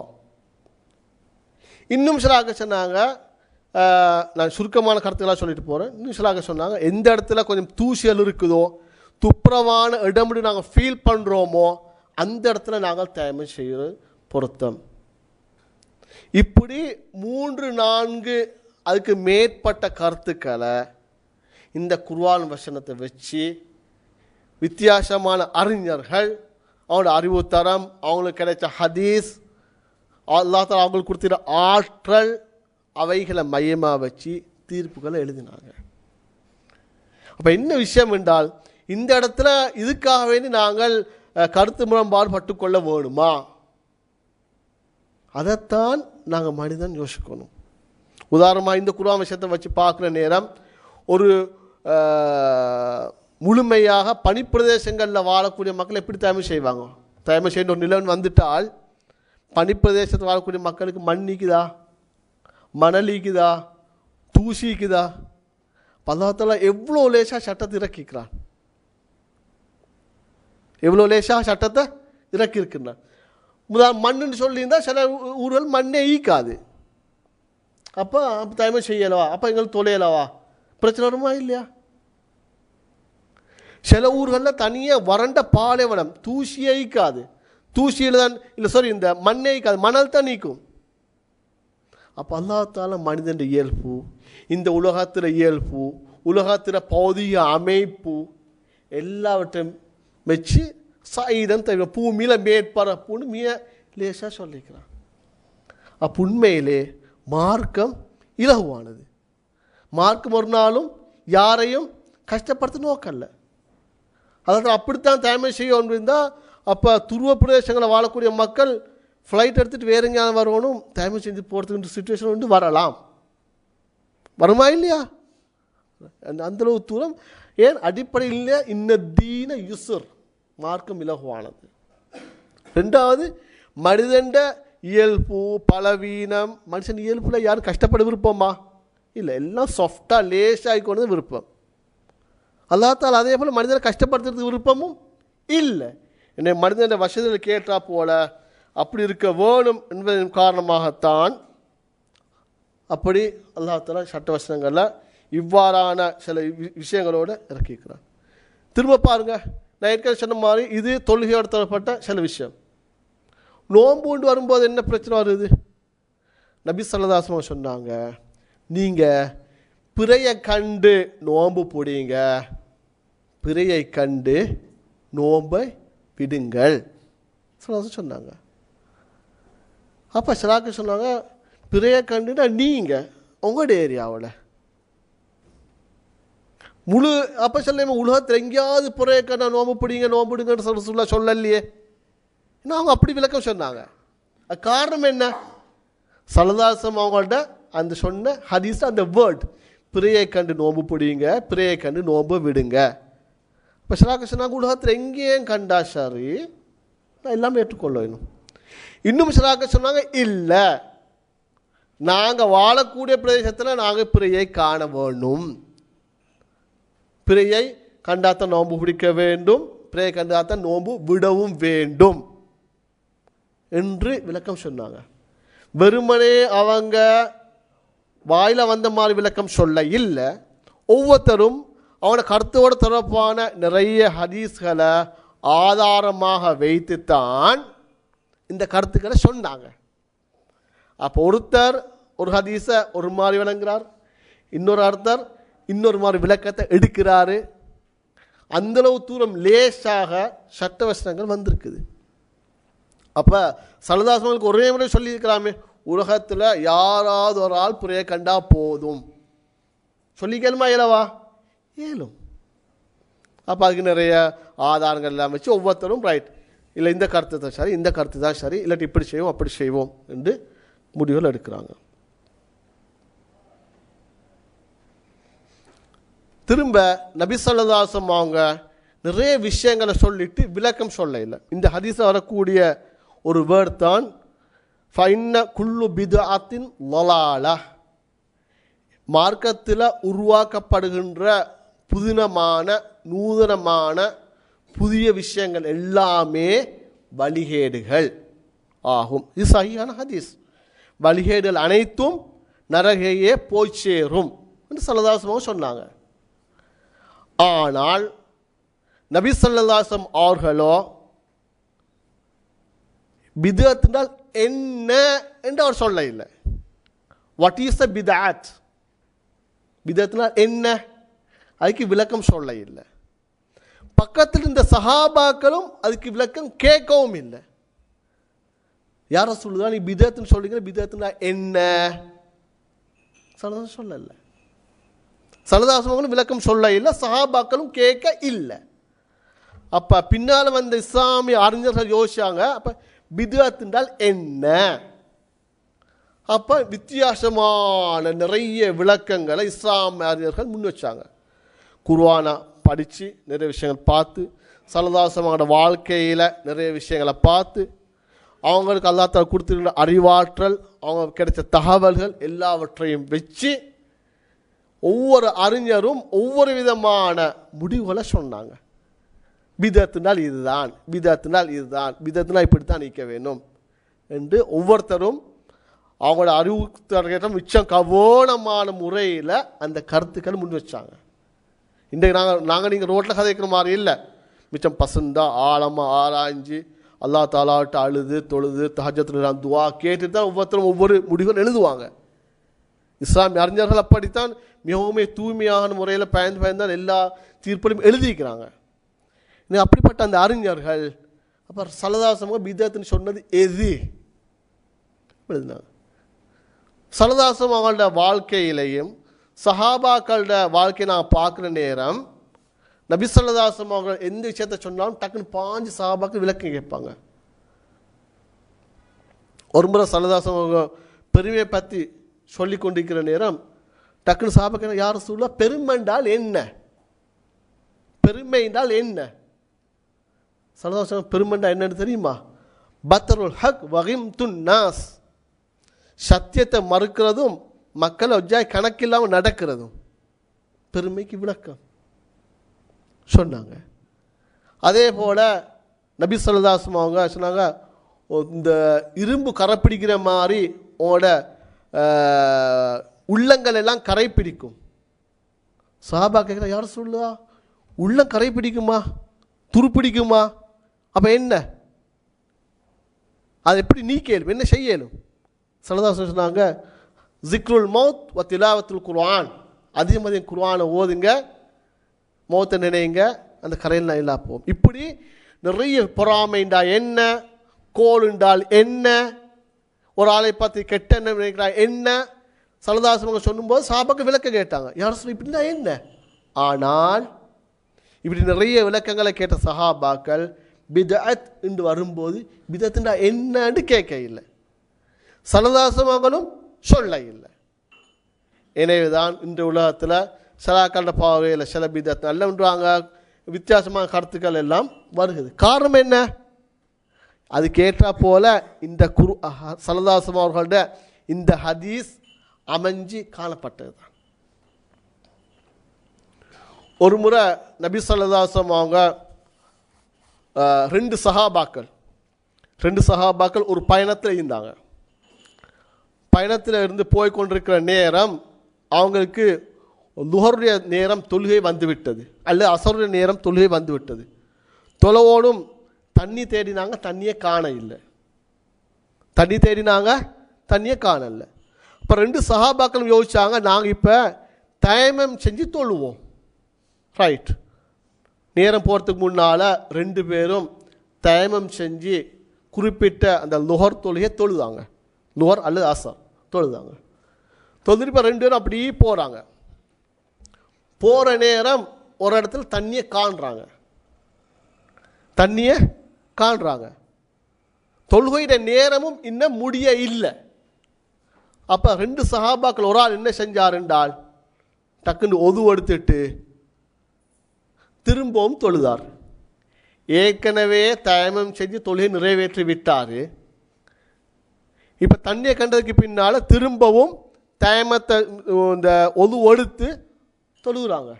இன்னும் சிலாக்க சொன்னாங்க, நான் சுருக்கமான கருத்துக்களாக சொல்லிட்டு போகிறேன். இன்னும் சிலாக்க சொன்னாங்க எந்த இடத்துல கொஞ்சம் தூசியல் இருக்குதோ, துப்புரவான இடம்னு நாங்கள் ஃபீல் பண்ணுறோமோ அந்த இடத்துல நாங்கள் தயமம் செய்கிறது பொருத்தம். இப்படி 3-4 அதுக்கு மேற்பட்ட கருத்துக்களை இந்த குர்ஆன் வசனத்தை வச்சு வித்தியாசமான அறிஞர்கள் அவங்களோட அறிவுத்தரம், அவங்களுக்கு கிடைச்ச ஹதீஸ், அல்லாஹ் தஆலா அவங்களுக்கு கொடுத்துற ஆற்றல், அவைகளை மையமாக வச்சு தீர்ப்புகளை எழுதினாங்க. அப்போ என்ன விஷயம் என்றால், இந்த இடத்துல இதுக்காக வேண்டி நாங்கள் கருத்து முரண்பாடு பட்டுக்கொள்ள வேணுமா? அதைத்தான் நாங்கள் மனிதன் யோசிக்கணும். உதாரணமாக இந்த குர்ஆன் விஷயத்தை வச்சு பார்க்குற நேரம், ஒரு முழுமையாக பனிப்பிரதேசங்களில் வாழக்கூடிய மக்கள் எப்படி தயமம் செய்வாங்க? தயமம் செய்ய ஒரு நிலவன் வந்துட்டால் பனிப்பிரதேசத்தில் வாழக்கூடிய மக்களுக்கு மண் நீக்குதா, மணல் ஈக்குதா, தூசி ஈக்குதா? அல்லாஹ் தஆலா எவ்வளோ லேசாக சட்டத்தை இறக்கிக்கிறான், எவ்வளோ லேசாக சட்டத்தை இறக்கியிருக்கிறான். மண்ணுன்னு சொல்லியிருந்தால் சில ஊர்கள் மண்ணே ஈக்காது. அப்போ தயமம் செய்யலவா, அப்போ எங்களுக்கு தொலையலவா, பிரச்சனை வருமா இல்லையா? சில ஊர்களில் தனியாக வறண்ட பாலைவனம், தூசியே ஈக்காது, தூசியில் தான் இல்லை சாரி இந்த மண்ணே ஈக்காது, மணல் தான் நீக்கும். அப்போ அல்லாஹ் தஆலா மனிதன் இயல்பு, இந்த உலகத்தில் இயல்பு, உலகத்தில் பௌதிக அமைப்பு எல்லாவற்றையும் வச்சு ஸஈதன் தவிர பூமியில் மேற்பரப்புன்னு மிக லேசாக சொல்லிக்கிறான். அப்போ உண்மையிலே மார்க்கம் இலகுவானது. மார்க்கம் ஒரு நாளும் யாரையும் கஷ்டப்படுத்த நோக்கல்ல. அதாவது அப்படித்தான் தயமம் செய்ய ஒன்று இருந்தால், அப்போ துருவ பிரதேசங்களில் வாழக்கூடிய மக்கள் ஃப்ளைட் எடுத்துகிட்டு வேறு எங்கேயாவது வரணும், தயமம் செஞ்சு போகிறதுக்கு சுச்சுவேஷன் வந்து வரலாம், வருமா இல்லையா? அந்தளவு தூரம் ஏன் அடிப்படையில் இன்ன தீன யுஸ்ர், மார்க்கம் இலகுவானது. ரெண்டாவது மனிதண்ட இயல்பு பலவீனம், மனுஷன் இயல்பில் யாரும் கஷ்டப்பட விருப்பமா இல்லை, எல்லாம் சாஃப்டாக லேசாகி கொண்டு விருப்பம். அல்லாஹ் தஆலா அதே போல் மனிதனை கஷ்டப்படுத்துறதுக்கு விருப்பமும் இல்லை. என்ன மனிதன வசதியில் கேட்டா போல அப்படி இருக்க வேணும் என்பதன் காரணமாகத்தான் அப்படி அல்லாஹ் தஆலா சட்ட வசனங்களில் இவ்வாறான சில விஷயங்களோடு இறக்கிக்கிறான். திரும்ப பாருங்க, நான் ஏற்கனவே சொன்ன மாதிரி இது தொழுகையோடு தொடர்பட்ட சில விஷயம். நோன்பு வரும்போது என்ன பிரச்சனை வருது? நபி ஸல்லல்லாஹு அலைஹி வஸல்லம் சொன்னாங்க, நீங்கள் பிறையை கண்டு நோன்பு பிடிங்க, பிறையை கண்டு நோன்பை விடுங்கள் சொன்னாங்க. அப்போ சிலாக்கு சொன்னாங்க, பிறையை கண்டுனா நீங்கள் உங்களோட ஏரியாவில் முழு அப்போ சொல்ல உலகத்தில் எங்கேயாவது பிறையை கண்டா நோம்பு பிடிங்க நோம்புடுங்கன்னு சொல்லலையே. ஏன்னா அவங்க அப்படி விளக்கம் சொன்னாங்க. காரணம் என்ன? சலதாசம் அவங்கள்ட்ட அந்த சொன்ன ஹதீஸ் அந்த வேர்ட் பிறையை கண்டு நோம்பு பிடிங்க, பிறையை கண்டு நோம்பு விடுங்க. இப்போ சிலாக்கு சொன்னாங்க, உலகத்தில் எங்கேயும் கண்டா சரி நான் எல்லாமே ஏற்றுக்கொள்ளணும். இன்னும் சிலாக்க சொன்னாங்க, இல்லை நாங்கள் வாழக்கூடிய பிரதேசத்தில் நாங்கள் பிறையை காண வேண்டும், பிறையை கண்டாத்தான் நோன்பு பிடிக்க வேண்டும், பிறையை கண்டாத்தான் நோன்பு விடவும் வேண்டும் என்று விளக்கம் சொன்னாங்க. வெறுமனே அவங்க வாயில் வந்த மாதிரி விளக்கம் சொல்ல இல்லை, ஒவ்வொருத்தரும் அவனோட கருத்தோடு தொடர்பான நிறைய ஹதீஸ்களை ஆதாரமாக வைத்துத்தான் இந்த கருத்துக்களை சொன்னாங்க. அப்போ ஒருத்தர் ஒரு ஹதீஸை ஒரு மாதிரி விளங்குறார், இன்னொரு அர்த்தர் இன்னொரு மாதிரி விளக்கத்தை எடுக்கிறாரு. அந்தளவு தூரம் லேசாக சட்ட வசனங்கள் வந்திருக்குது. அப்போ சலதாசங்களுக்கு ஒரே முறை சொல்லியிருக்கலாமே, உலகத்தில் யாராவது ஒரு ஆள் பிறையை கண்டா போதும் சொல்லிக்கலுமா? இயலவா? ஏலும். அப்போ அதுக்கு நிறைய ஆதாரங்கள் எல்லாம் வச்சு ஒவ்வொருத்தரும் ரைட் இல்லை இந்த கருத்து தான் சரி, இந்த கருத்து தான் சரி, இல்லாட்டி இப்படி செய்வோம் அப்படி செய்வோம் என்று முடிவுகள் எடுக்கிறாங்க. திரும்ப நபி ஸல்லல்லாஹு அலைஹி வஸல்லம் அவங்க நிறைய விஷயங்களை சொல்லிட்டு விளக்கம் சொல்ல இல்லை. இந்த ஹதீஸில் வரக்கூடிய ஒரு வேர்ட் தான் ஃபைன்ன குல்லு பித்அத்தின் லலாலா, மார்க்கத்தில் உருவாக்கப்படுகின்ற புதினமான நூதனமான புதிய விஷயங்கள் எல்லாமே வழிகேடுகள் ஆகும். இது சஹீஹான ஹதீஸ். வழிகேடுகள் அனைத்தும் நரகையே போய் சேரும் என்று ஸல்லல்லாஹு அலைஹி வஸல்லம் சொன்னாங்க. ஆனால் நபி ஸல்லல்லாஹு அலைஹி வஸல்லம் அவர்களோ பித்அத் என்றால் என்ன என்று அவர் சொல்ல இல்லை. வாட் இஸ் த பித்அத், பித்அத்னால் என்ன, அதுக்கு விளக்கம் சொல்ல இல்லை. பக்கத்தில் இந்த சஹாபாக்களும் அதுக்கு விளக்கம் கேட்கவும் இல்லை. யார சொல்லுதா நீ பித்அத்னு சொல்றீங்க, பித்அத்னா என்ன சொல்லல. சலதாசங்களும் விளக்கம் சொல்ல இல்லை, சஹாபாக்களும் கேட்க இல்லை. அப்போ பின்னால் வந்த இஸ்லாமிய அறிஞர்கள் யோசிச்சாங்க, அப்போ பித்அத் என்றால் என்ன? அப்போ வித்தியாசமான நிறைய விளக்கங்களை இஸ்லாமிய அறிஞர்கள் முன் வச்சாங்க. குர்ஆனை படித்து நிறைய விஷயங்கள் பார்த்து, சல்லல்லாஹு வாழ்க்கையில் நிறைய விஷயங்களை பார்த்து, அவங்களுக்கு அல்லாஹ் தஆலா கொடுத்துருக்கிற அறிவாற்றல், அவங்க கிடைச்ச தகவல்கள் எல்லாவற்றையும் வச்சு ஒவ்வொரு அறிஞரும் ஒவ்வொரு விதமான முடிவுகளை சொன்னாங்க. பித்அத்னால் இதுதான், பித்அத்னால் இதுதான், பித்அத்னால் இப்படித்தான் நிற்க வேணும் என்று ஒவ்வொருத்தரும் அவங்களோட அறிவு மிச்சம் கவனமான முறையில் அந்த கருத்துக்கள் முன் வச்சாங்க. இன்றைக்கு நாங்கள் நீங்கள் ரோட்டில் கதைக்கிற மாதிரி இல்லை, மிச்சம் பசந்தாக ஆழமாக ஆராய்ஞ்சு அல்லாஹ் தாலாட்ட அழுது தொழுது தஹஜ்ஜுத் துவா கேட்டு தான் ஒவ்வொருத்தரும் ஒவ்வொரு முடிவுகள் எழுதுவாங்க. இஸ்லாமிய அறிஞர்கள் அப்படித்தான் மிகவும் தூய்மையான முறையில் பயந்தான் எல்லா தீர்ப்பையும் எழுதியிருக்கிறாங்க. அப்படிப்பட்ட அந்த அறிஞர்கள் அப்போ சல்லல்லாஹு பித்அத்னு சொன்னது எது எழுதினாங்க. சல்லல்லாஹு அவங்களோட வாழ்க்கையிலையும் சஹாபாக்களோட வாழ்க்கையை நான் பார்க்குற நேரம் நபி ஸல்லல்லாஹு அவங்க எந்த விஷயத்தை சொன்னாலும் டக்குன்னு 5 சஹாபாக்கள் விளக்கம் கேட்பாங்க. ஒரு முறை சல்லல்லாஹு அவங்க பெருமையை பற்றி சொல்லி கொண்டிருக்கிற நேரம் டக்குன்னு சஹாபாக்கள் யார் சொல்ல, பெருமை என்றால் என்ன, பெருமை என்றால் என்ன? சல்லல்லாஹு பெருமை என்றால் என்னன்னு தெரியுமா? பத்ருல் ஹக் வகிம்துன் நாஸ், சத்தியத்தை மறுக்கிறதும் மக்களை ஒஜ்ஜாய் கணக்கில்லாமல் நடக்கிறதும் பெருமைக்கு விளக்கம் சொன்னாங்க. அதே போல் நபி ஸல்லல்லாஹு அலைஹி வஸல்லம் அவங்க சொன்னாங்க, இந்த இரும்பு கரை பிடிக்கிற மாதிரி உங்களோட உள்ளங்கள் எல்லாம் கரை பிடிக்கும். சஹாபா கேட்குற, யார் சொல்லுவா உள்ளம் கரை பிடிக்குமா, துரு பிடிக்குமா? அப்போ என்ன, அது எப்படி நீக்கலும், என்ன செய்யலும்? சல்லல்லாஹு சொன்னாங்க, ஜிக்ருல் மௌத் வ திலாவத்துல் குர்ஆன், அதிகம் அதிகம் குர்ஆனை ஓதுங்க, மௌத்தை நினைங்க, அந்த கரையில் நான் இல்லா போவோம். இப்படி நிறைய பொறாமை என்றால் என்ன, கோல் என்றால் என்ன, ஒரு ஆளை பார்த்து கெட்ட என்ன நினைக்கிறா என்ன, சல்லல்லாஹு சொல்லும்போது சாபாக்கு விளக்க கேட்டாங்க, யார் சொல்லி இப்படின்னா என்ன. ஆனால் இப்படி நிறைய விளக்கங்களை கேட்ட சஹாபாக்கள் பிதஅத் என்று வரும்போது பிதஅத்னா என்னன்னு கேட்க இல்லை, சல்லல்லாஹு சொல்ல இல்லை. எனவேதான் இந்த உலகத்தில் சலாக்கள பாவையில் சில பிதஅத் நல்லன்றாங்க, வித்தியாசமான கருத்துக்கள் எல்லாம் வருகிறது. காரணம் என்ன? அது கேட்டா போல இந்த சல்லல்லாஹு அவர்களோட இந்த ஹதீஸ் அமைஞ்சி காணப்பட்டது தான். ஒரு முறை நபி ஸல்லல்லாஹு அவங்க ரெண்டு சஹாபாக்கள் ஒரு பயணத்தில் இருந்தாங்க. பயணத்தில் இருந்து போய் கொண்டிருக்கிற நேரம் அவங்களுக்கு லுஹருடைய நேரம் தொழுகை வந்துவிட்டது, அல்லது அசருடைய நேரம் தொழுகை வந்துவிட்டது. தொலைவோடும் தண்ணி தேடினாங்க, தண்ணியே காண இல்லை. தண்ணியே காணல. இப்போ ரெண்டு சஹாபாக்களும் யோசிச்சாங்க, நாங்கள் இப்போ தயமம் செஞ்சு தொழுவோம். ரைட், நேரம் போகிறதுக்கு முன்னால் ரெண்டு பேரும் தயமம் செஞ்சு குறிப்பிட்ட அந்த லுஹர் தொழுகை தொழுதாங்க. லுஹர் அல்லது அசர் தொழுதாங்க. தொழுது இப்போ ரெண்டு பேரும் அப்படியே போகிறாங்க. போகிற நேரம் ஒரு இடத்துல தண்ணியை காண்றாங்க. தொழுகையிட நேரமும் இன்னும் முடிய இல்லை. அப்போ ரெண்டு சஹாபாக்கள் ஒரு ஆள் என்ன செஞ்சார் என்றால், டக்குன்னு ஒது எடுத்துட்டு திரும்பவும் தொழுதார். ஏற்கனவே தயமம் செஞ்சு தொழுகை நிறைவேற்றி விட்டார். இப்போ தண்ணியை கண்டதுக்கு பின்னால் திரும்பவும் தயமத்தை இந்த ஒது எடுத்து தொழுகிறாங்க.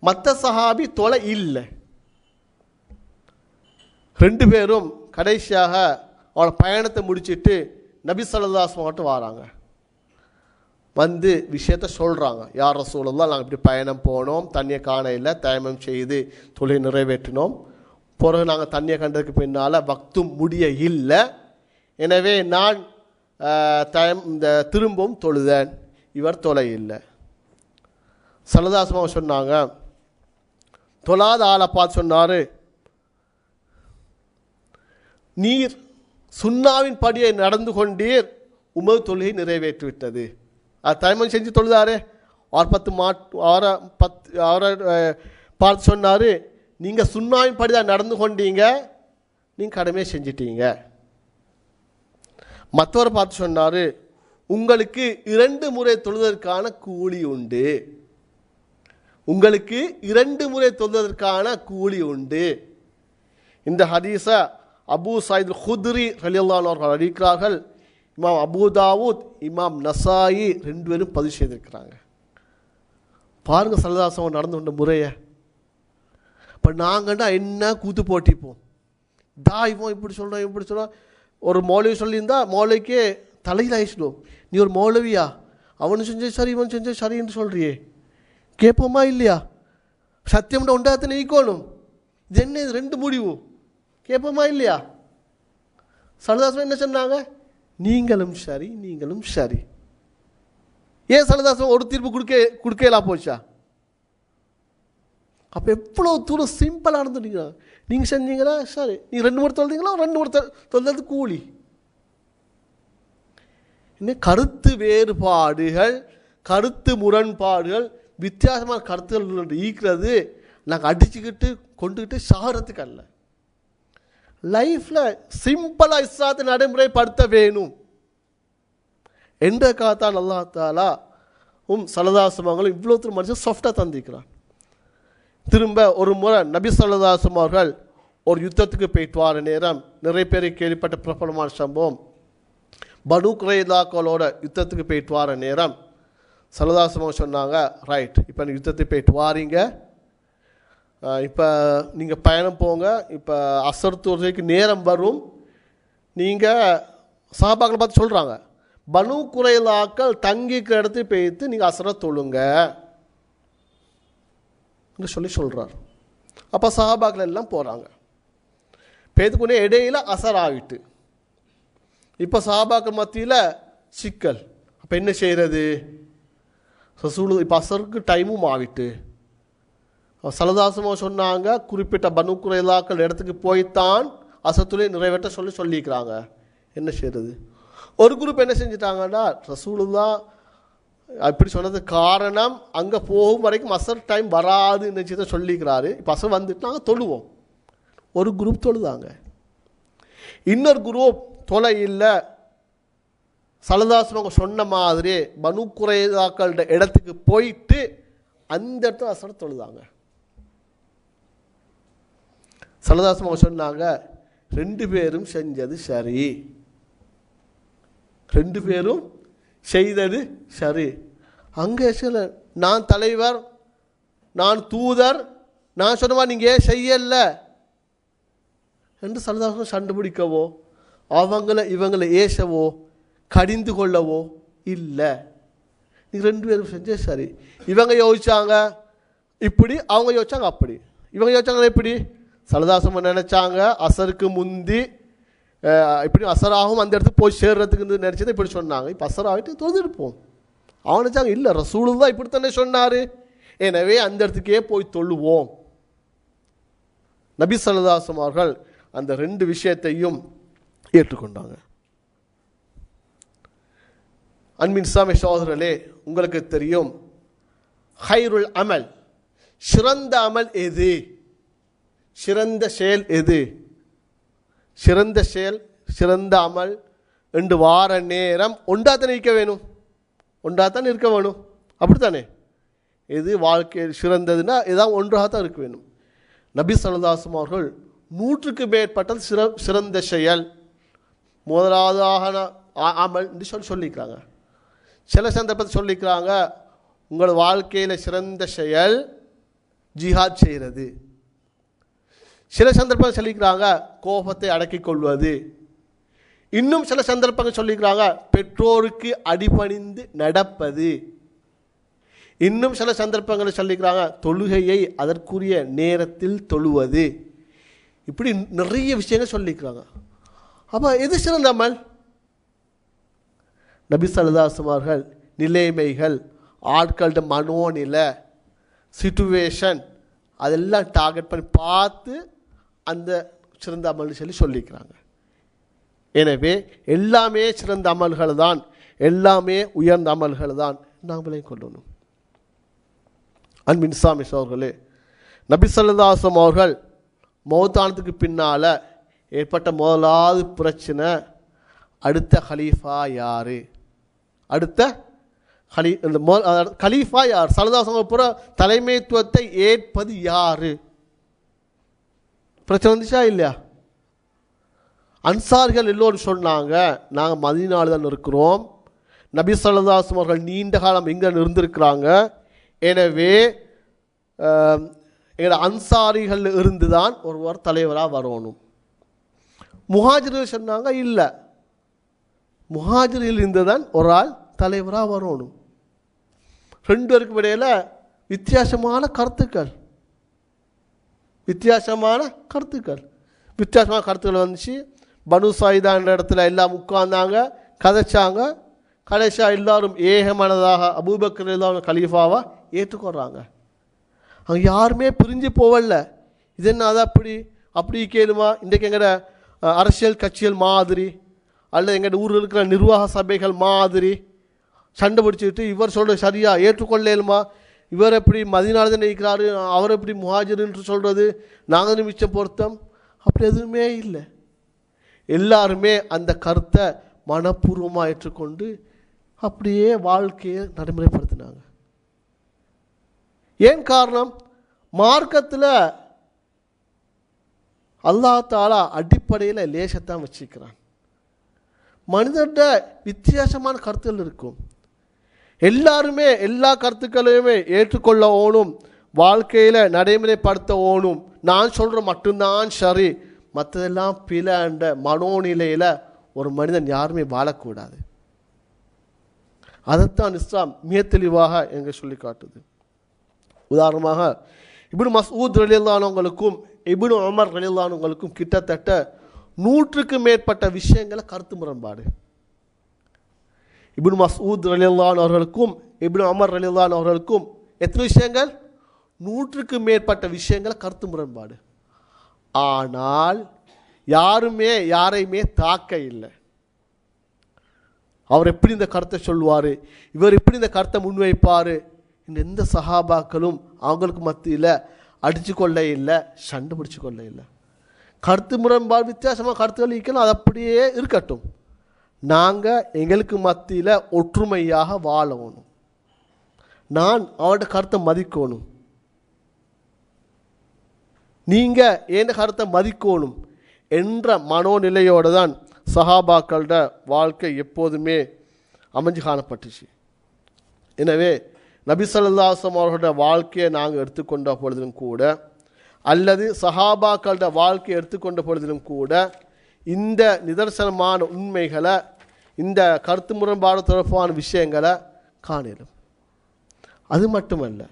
மற்ற சஹாபி தொலை இல்லை. ரெண்டு பேரும் கடைசியாக அவளை பயணத்தை முடிச்சுட்டு நபி ஸல்லல்லாஹு அலைஹி வராங்க. வந்து விஷயத்தை சொல்கிறாங்க, யார் ரசூலுல்லாஹ், நாங்கள் இப்படி பயணம் போனோம், தண்ணியை காண இல்லை, தயமம் செய்து தொழில் நிறைவேற்றினோம். பிறகு நாங்கள் தண்ணியை கண்டதுக்கு பின்னால் வக்தும் முடிய இல்லை, எனவே நான் இந்த திரும்பவும் தொழுதேன், இவர் தொலை இல்லை. ஸல்லல்லாஹு அலைஹி சொன்னாங்க, தொழாத ஆளை பார்த்து சொன்னார், நீர் சுன்னாவின் படியை நடந்து கொண்டீர், உமது தொழுகை நிறைவேற்றிவிட்டது. அது தயமம் செஞ்சு தொழுதாரு. அவரை பார்த்து சொன்னார், நீங்கள் சுன்னாவின் படி தான் நடந்து கொண்டீங்க, நீங்கள் கடமையை செஞ்சிட்டீங்க. மற்றவரை பார்த்து சொன்னார், உங்களுக்கு 2 முறை தொழுவதற்கான கூலி உண்டு. உங்களுக்கு 2 முறை தொழுவதற்கான கூலி உண்டு. இந்த ஹதீஸை அபூ சயீத் குத்ரி ரலியல்லாஹு அன்ஹு அவர்கள் அறிவிக்கிறார்கள். இமாம் அபூ தாவூத், இமாம் நசாயி 2 பேரும் பதிவு செய்திருக்கிறாங்க. பாருங்க ஸல்லல்லாஹு அலைஹி நடந்து கொண்ட முறையை. இப்போ நாங்கள்னா என்ன கூத்து போட்டிப்போம், இவன் இப்படி சொல்கிறோம். ஒரு மௌலவி சொல்லியிருந்தா மௌலவிக்கே தலையில் ஆயிடுச்சிடும், நீ ஒரு மௌலவியா, அவனு செஞ்ச சரி இவன் செஞ்ச சரி என்று சொல்கிறியே, கேட்போமா இல்லையா? சத்தியம்னா உண்டாகத்தை நீக்கணும், இது என்ன, இது 2 முடிவு, கேட்போமா இல்லையா? ஸல்லல்லாஹு என்ன சொன்னாங்க, நீங்களும் சரி. ஏன் ஸல்லல்லாஹு ஒரு தீர்ப்பு கொடுக்கலாம் போச்சா? அப்போ எவ்வளோ தூரம் சிம்பிளாக நடந்துட்டீங்க. நீங்கள் செஞ்சீங்களா சரி, நீங்கள் 2 முறை தொழுதீங்களா, 2 முறை தொழுது கூலி. இன்னும் கருத்து வேறுபாடுகள், கருத்து முரண்பாடுகள், வித்தியாசமான கருத்துகள் ஈக்கிறது நாங்கள் அடிச்சுக்கிட்டு கொண்டுக்கிட்டு சாகிறதுக்கு அல்ல. லைஃப்பில் சிம்பிளாக இஸ்லாத்தை நடைமுறைப்படுத்த வேணும் என்ற காத்தான் அல்லாஹ் தஆலா ஸல்லல்லாஹு அலைஹி இவ்வளோ மனுஷன் சாஃப்டாக தந்திக்கிறான். திரும்ப ஒரு முறை நபி ஸல்லல்லாஹு அலைஹி அவர்கள் ஒரு யுத்தத்துக்கு போயிட்டு வர நேரம், நிறைய பேரை கேள்விப்பட்ட பிரபலமான சம்பவம், பனு குறைலாக்களோட யுத்தத்துக்கு போயிட்டு வர நேரம் ஸல்லல்லாஹு அலைஹி சொன்னாங்க, ரைட், இப்போ யுத்தத்துக்கு போயிட்டு வாரீங்க, இப்போ நீங்கள் பயணம் போங்க, இப்போ அசர் தொழுகைக்கு நேரம் வரும், நீங்கள் சஹாபாக்களை பார்த்து சொல்கிறாங்க, பனு குறைலாக்கள் தங்கிக்கிற இடத்துக்கு போய்த்து நீங்கள் அசரை தொழுங்க சொல்கிறார். அப்போ சஹாபாக்கள் எல்லாம் போகிறாங்க. பேத்துக்குன்னே இடையில அசர் ஆகிட்டு இப்போ சஹாபாக்கள் மத்தியில் சிக்கல். அப்போ என்ன செய்கிறது? ரசூல் இப்போ அசருக்கு டைமும் ஆகிட்டு சலதாசமாக சொன்னாங்க, குறிப்பிட்ட பனு குறைலாக்கள் இடத்துக்கு போய்த்தான் அசத்துலே நிறைவேற்ற சொல்லிக்கிறாங்க. என்ன செய்கிறது? ஒரு குரூப் என்ன செஞ்சிட்டாங்கன்னா, ரசூலுல்லாஹ் அப்படி சொன்னது காரணம் அங்கே போகும் வரைக்கும் அசர் டைம் வராதுன்னு நினச்சி தான் சொல்லிக்கிறாரு. இப்போ அசர் வந்துட்டு நாங்கள் தொழுவோம். ஒரு குரூப் தொழுதாங்க. இன்னொரு குரூப் தொலை இல்லை, சலதாசமாக சொன்ன மாதிரி பனு குறைலாக்கள இடத்துக்கு போயிட்டு அந்த இடத்துல அசர் தொழுதாங்க. சலதாசமாக சொன்னாங்க, 2 பேரும் செஞ்சது சரி, 2 பேரும் செய்தது சரி. அங்கே சில நான் தலைவர், நான் தூதர், நான் சொன்னவா நீங்கள் ஏன் செய்யல என்று சலதாசம் கண்டுபிடிக்கவோ இவங்களை ஏசவோ கடிந்து கொள்ளவோ இல்லை. நீங்கள் 2 பேரும் செஞ்சே சரி. இவங்க யோசிச்சாங்க இப்படி, அவங்க யோசிச்சாங்க அப்படி. இவங்க யோசிச்சாங்க எப்படி? சலதாசம் நினைச்சாங்க அசருக்கு முந்தி இப்படி அசராகவும் அந்த இடத்துக்கு போய் சேர்றதுக்கு நினச்சதை இப்படி சொன்னாங்க. இப்போ அசராகிட்டு தொழுதுருப்போம். அவன் நினச்சாங்க இல்லை, ரசூலுல்லாஹ் இப்படித்தானே சொன்னார், எனவே அந்த இடத்துக்கே போய் தொழுவோம். நபி சல்லல்லாஹு அவர்கள் அந்த 2 விஷயத்தையும் ஏற்றுக்கொண்டாங்க. அன்பின் இஸ்லாமிய சகோதரர்களே, உங்களுக்கு தெரியும் ஹைருல் அமல், சிறந்த அமல் எது, சிறந்த செயல் எது? சிறந்த செயல், சிறந்த அமல் என்று வார நேரம் ஒன்றாத்தான் இருக்க வேணும், ஒன்றாத்தான் இருக்க வேணும். அப்படித்தானே? எது வாழ்க்கையில் சிறந்ததுன்னா ஏதாவது ஒன்றாகத்தான் இருக்க வேணும். நபி ஸல்லல்லாஹு அலைஹி அவர்கள் 100க்கு மேற்பட்ட சிறந்த செயல், முதலாவதாக அமல் என்று சொல்லிக்கிறாங்க. சில சந்தர்ப்பத்தை சொல்லிக்கிறாங்க, உங்கள் வாழ்க்கையில் சிறந்த செயல் ஜிஹாத் செய்கிறது. சில சந்தர்ப்பங்கள் சொல்லிக்கிறாங்க கோபத்தை அடக்கிக் கொள்வது. இன்னும் சில சந்தர்ப்பங்கள் சொல்லிக்கிறாங்க பெற்றோருக்கு அடிபணிந்து நடப்பது. இன்னும் சில சந்தர்ப்பங்களை சொல்லிக்கிறாங்க தொழுகையை அதற்குரிய நேரத்தில் தொழுவது. இப்படி நிறைய விஷயங்கள் சொல்லிக்கிறாங்க. அப்போ எது சிறந்த அமல்? நபி ஸல்லல்லாஹு அலைஹி அவர்கள் நிலைமைகள், ஆட்களோட மனோநிலை, சிச்சுவேஷன் அதெல்லாம் டார்கெட் பண்ணி பார்த்து அந்த சிறந்த அமல் சொல்லிக்கிறாங்க. எனவே எல்லாமே சிறந்த அமல்கள் தான், எல்லாமே உயர்ந்த அமல்கள் தான் நாமளே கொள்ளணும். அன்பின் இஸ்லாமிய சகோதரர்களே, நபி ஸல்லல்லாஹு அலைஹி அவர்கள் மௌத்தானத்துக்கு பின்னால் ஏற்பட்ட முதலாவது பிரச்சனை, அடுத்த ஹலீஃபா யாரு, அடுத்த கலீஃபா யார், ஸல்லல்லாஹு புற தலைமைத்துவத்தை ஏற்பது யாரு? பிரச்சனை வந்துச்சா இல்லையா? அன்சார்கள் எல்லோரும் சொன்னாங்க, நாங்கள் மதீனாவில் தான் இருக்கிறோம், நபி ஸல்லல்லாஹு அலைஹி அவர்கள் நீண்ட காலம் இங்கே இருந்திருக்கிறாங்க, எனவே எங்கள் அன்சாரிகள் இருந்து தான் ஒருவர் தலைவராக வரணும். முஹாஜிர்கள் சொன்னாங்க இல்லை, முஹாஜிர்கள் இருந்து தான் ஒரு ஆள் தலைவராக வரணும். 2 பேருக்கும் இடையில வித்தியாசமான கருத்துக்கள் வந்துச்சு. பனு சாயிதான்ற இடத்துல எல்லாம் உட்கார்ந்தாங்க, கதைச்சாங்க. கடைசியா எல்லாரும் ஏகமனதாக அபூபக்கர் ரலியல்லாஹு கலீஃபாவா ஏற்றுக்கொள்றாங்க. அங்கே யாருமே பிரிஞ்சு போவல. இது என்ன அது அப்படி கேளுமா? இன்றைக்கு எங்கட அரசியல் கட்சிகள் மாதிரி அல்லது எங்கள் ஊரில் இருக்கிற நிர்வாக சபைகள் மாதிரி சண்டை பிடிச்சிக்கிட்டு இவர் சொல்கிறது சரியா ஏற்றுக்கொள்ளேலுமா, இவர் எப்படி மதீனால தான் நிற்கிறாரு, அவர் எப்படி முஹாஜிர்ன்னு சொல்கிறது, நாங்கள் மிச்சம் பொருத்தம், அப்படி எதுவுமே இல்லை. எல்லாருமே அந்த கருத்தை மனப்பூர்வமாக ஏற்றுக்கொண்டு அப்படியே வாழ்க்கையை நடைமுறைப்படுத்தினாங்க. ஏன் காரணம்? மார்க்கத்தில் அல்லாஹ் தஆலா அடிப்படையில் லேசத்தான் வச்சுக்கிறான். மனிதர்கிட்ட வித்தியாசமான கருத்துக்கள் இருக்கும். எல்லாருமே எல்லா கருத்துக்களையுமே ஏற்றுக்கொள்ள ஓணும், வாழ்க்கையில் நடைமுறைப்படுத்த ஓணும். நான் சொல்கிற மட்டும்தான் சரி, மற்றதெல்லாம் பிழைன்ற மனோநிலையில் ஒரு மனிதன் யாருமே வாழக்கூடாது. அதைத்தான் இஸ்லாம் மிக தெளிவாக எங்க சொல்லி காட்டுது. உதாரணமாக இப்னு மஸ்ஊத் ரலியல்லாஹு அன்ஹுவுக்கும் இப்னு உமர் ரலியல்லாஹு அன்ஹுவுக்கும் கிட்டத்தட்ட 100க்கு மேற்பட்ட விஷயங்களை கருத்து முரண்பாடு. இப்னு மஸ்ஊத் ரலியல்லாஹு அன்ஹு அவர்களுக்கும் இப்னு உமர் ரலியல்லாஹு அன்ஹு அவர்களுக்கும் எத்தனை விஷயங்கள்? 100க்கு மேற்பட்ட விஷயங்களை கருத்து முரண்பாடு. ஆனால் யாருமே யாரையுமே தாக்க இல்லை. அவர் எப்படி இந்த கருத்தை சொல்வார், இவர் எப்படி இந்த கருத்தை முன்வைப்பார், இந்த எந்த சஹாபாக்களும் அவங்களுக்கு மத்தியில் அடித்து கொள்ள இல்லை, சண்டை பிடிச்சு கொள்ள இல்லை. கருத்து முரண்பாடு வித்தியாசமாக கருத்துக்கள் இருக்கலாம், அது அப்படியே இருக்கட்டும். நாங்கள் எங்களுக்கு மத்தியில் ஒற்றுமையாக வாழணும், நான் அவருடைய கருத்தை மதிக்கணும், நீங்கள் ஏன் கருத்தை மதிக்கணும் என்ற மனோநிலையோடு தான் சஹாபாக்களோட வாழ்க்கை எப்போதுமே அமைஞ்சு காணப்பட்டுச்சு. எனவே நபி ஸல்லல்லாஹு அலைஹி வஸல்லம் அவர்களோட வாழ்க்கையை நாங்கள் எடுத்துக்கொண்ட பொழுதிலும் கூட, அல்லது சஹாபாக்களோட வாழ்க்கையை எடுத்துக்கொண்ட பொழுதிலும் கூட, இந்த நிதர்சனமான உண்மைகளை, இந்த கருத்து முரண்பாடு தொடர்பான விஷயங்களை காணலும். அது மட்டுமல்ல,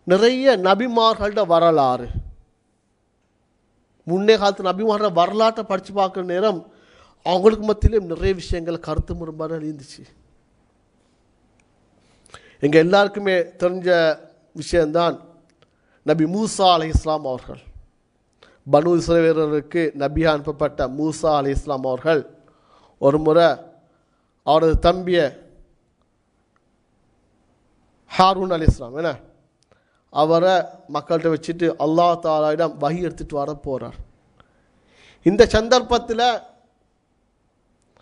நிறைய நபிமார்களோட வரலாறு, முன்னே காலத்து நபிமாரோட வரலாற்றை படித்து பார்க்குற நேரம் அவங்களுக்கு மத்தியிலே நிறைய விஷயங்கள் கருத்து முரண்பாடு இருந்துச்சு. எங்கள் எல்லாருக்குமே தெரிஞ்ச விஷயந்தான் நபி மூசா அலைஹிஸ்ஸலாம் அவர்கள். பனு இஸ்ரவேலருக்கு நபியா அனுப்பப்பட்ட மூசா அலைஹிஸ்ஸலாம் அவர்கள் ஒரு முறை அவரது தம்பிய ஹாரூன் அலைஹிஸ்ஸலாம் அவரை மக்கள்கிட்ட வச்சுட்டு அல்லாஹ் தஆலாவிடம் வஹி எடுத்துட்டு வர போகிறார். இந்த சந்தர்ப்பத்தில்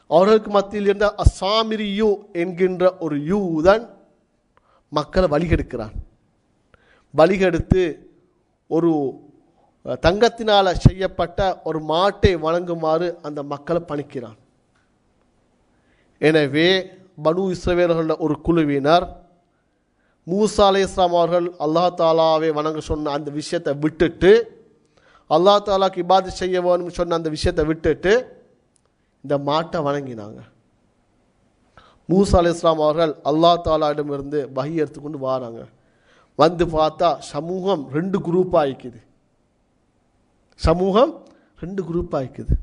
அவர்களுக்கு மத்தியில் இருந்த அசாமிரியு என்கின்ற ஒரு யூதன் மக்களை வழிகெடுக்கிறான். வழிகெடுத்து ஒரு தங்கத்தினால் செய்யப்பட்ட ஒரு மாட்டை வழங்குமாறு அந்த மக்களை பணிக்கிறான். எனவே பனு இஸ்ரவேலர்கள ஒரு குழுவினர் மூசா அலைஹிஸ்ஸலாம் அவர்கள் அல்லாஹ் தாலாவை வணங்க சொன்ன அந்த விஷயத்தை விட்டுட்டு, அல்லாஹ் தாலாக்கு இபாதத் செய்ய வேணும்னு சொன்ன அந்த விஷயத்தை விட்டுட்டு இந்த மாட்டை வணங்கினாங்க. மூசா அலைஹிஸ்ஸலாம் அவர்கள் அல்லாஹ் தாலாவிடமிருந்து வஹி எடுத்துக்கொண்டு வராங்க. வந்து பார்த்தா சமூகம் 2 குரூப்பாக ஆயிக்குது. சமூகம் 2 குரூப்பாக ஆயிக்குது.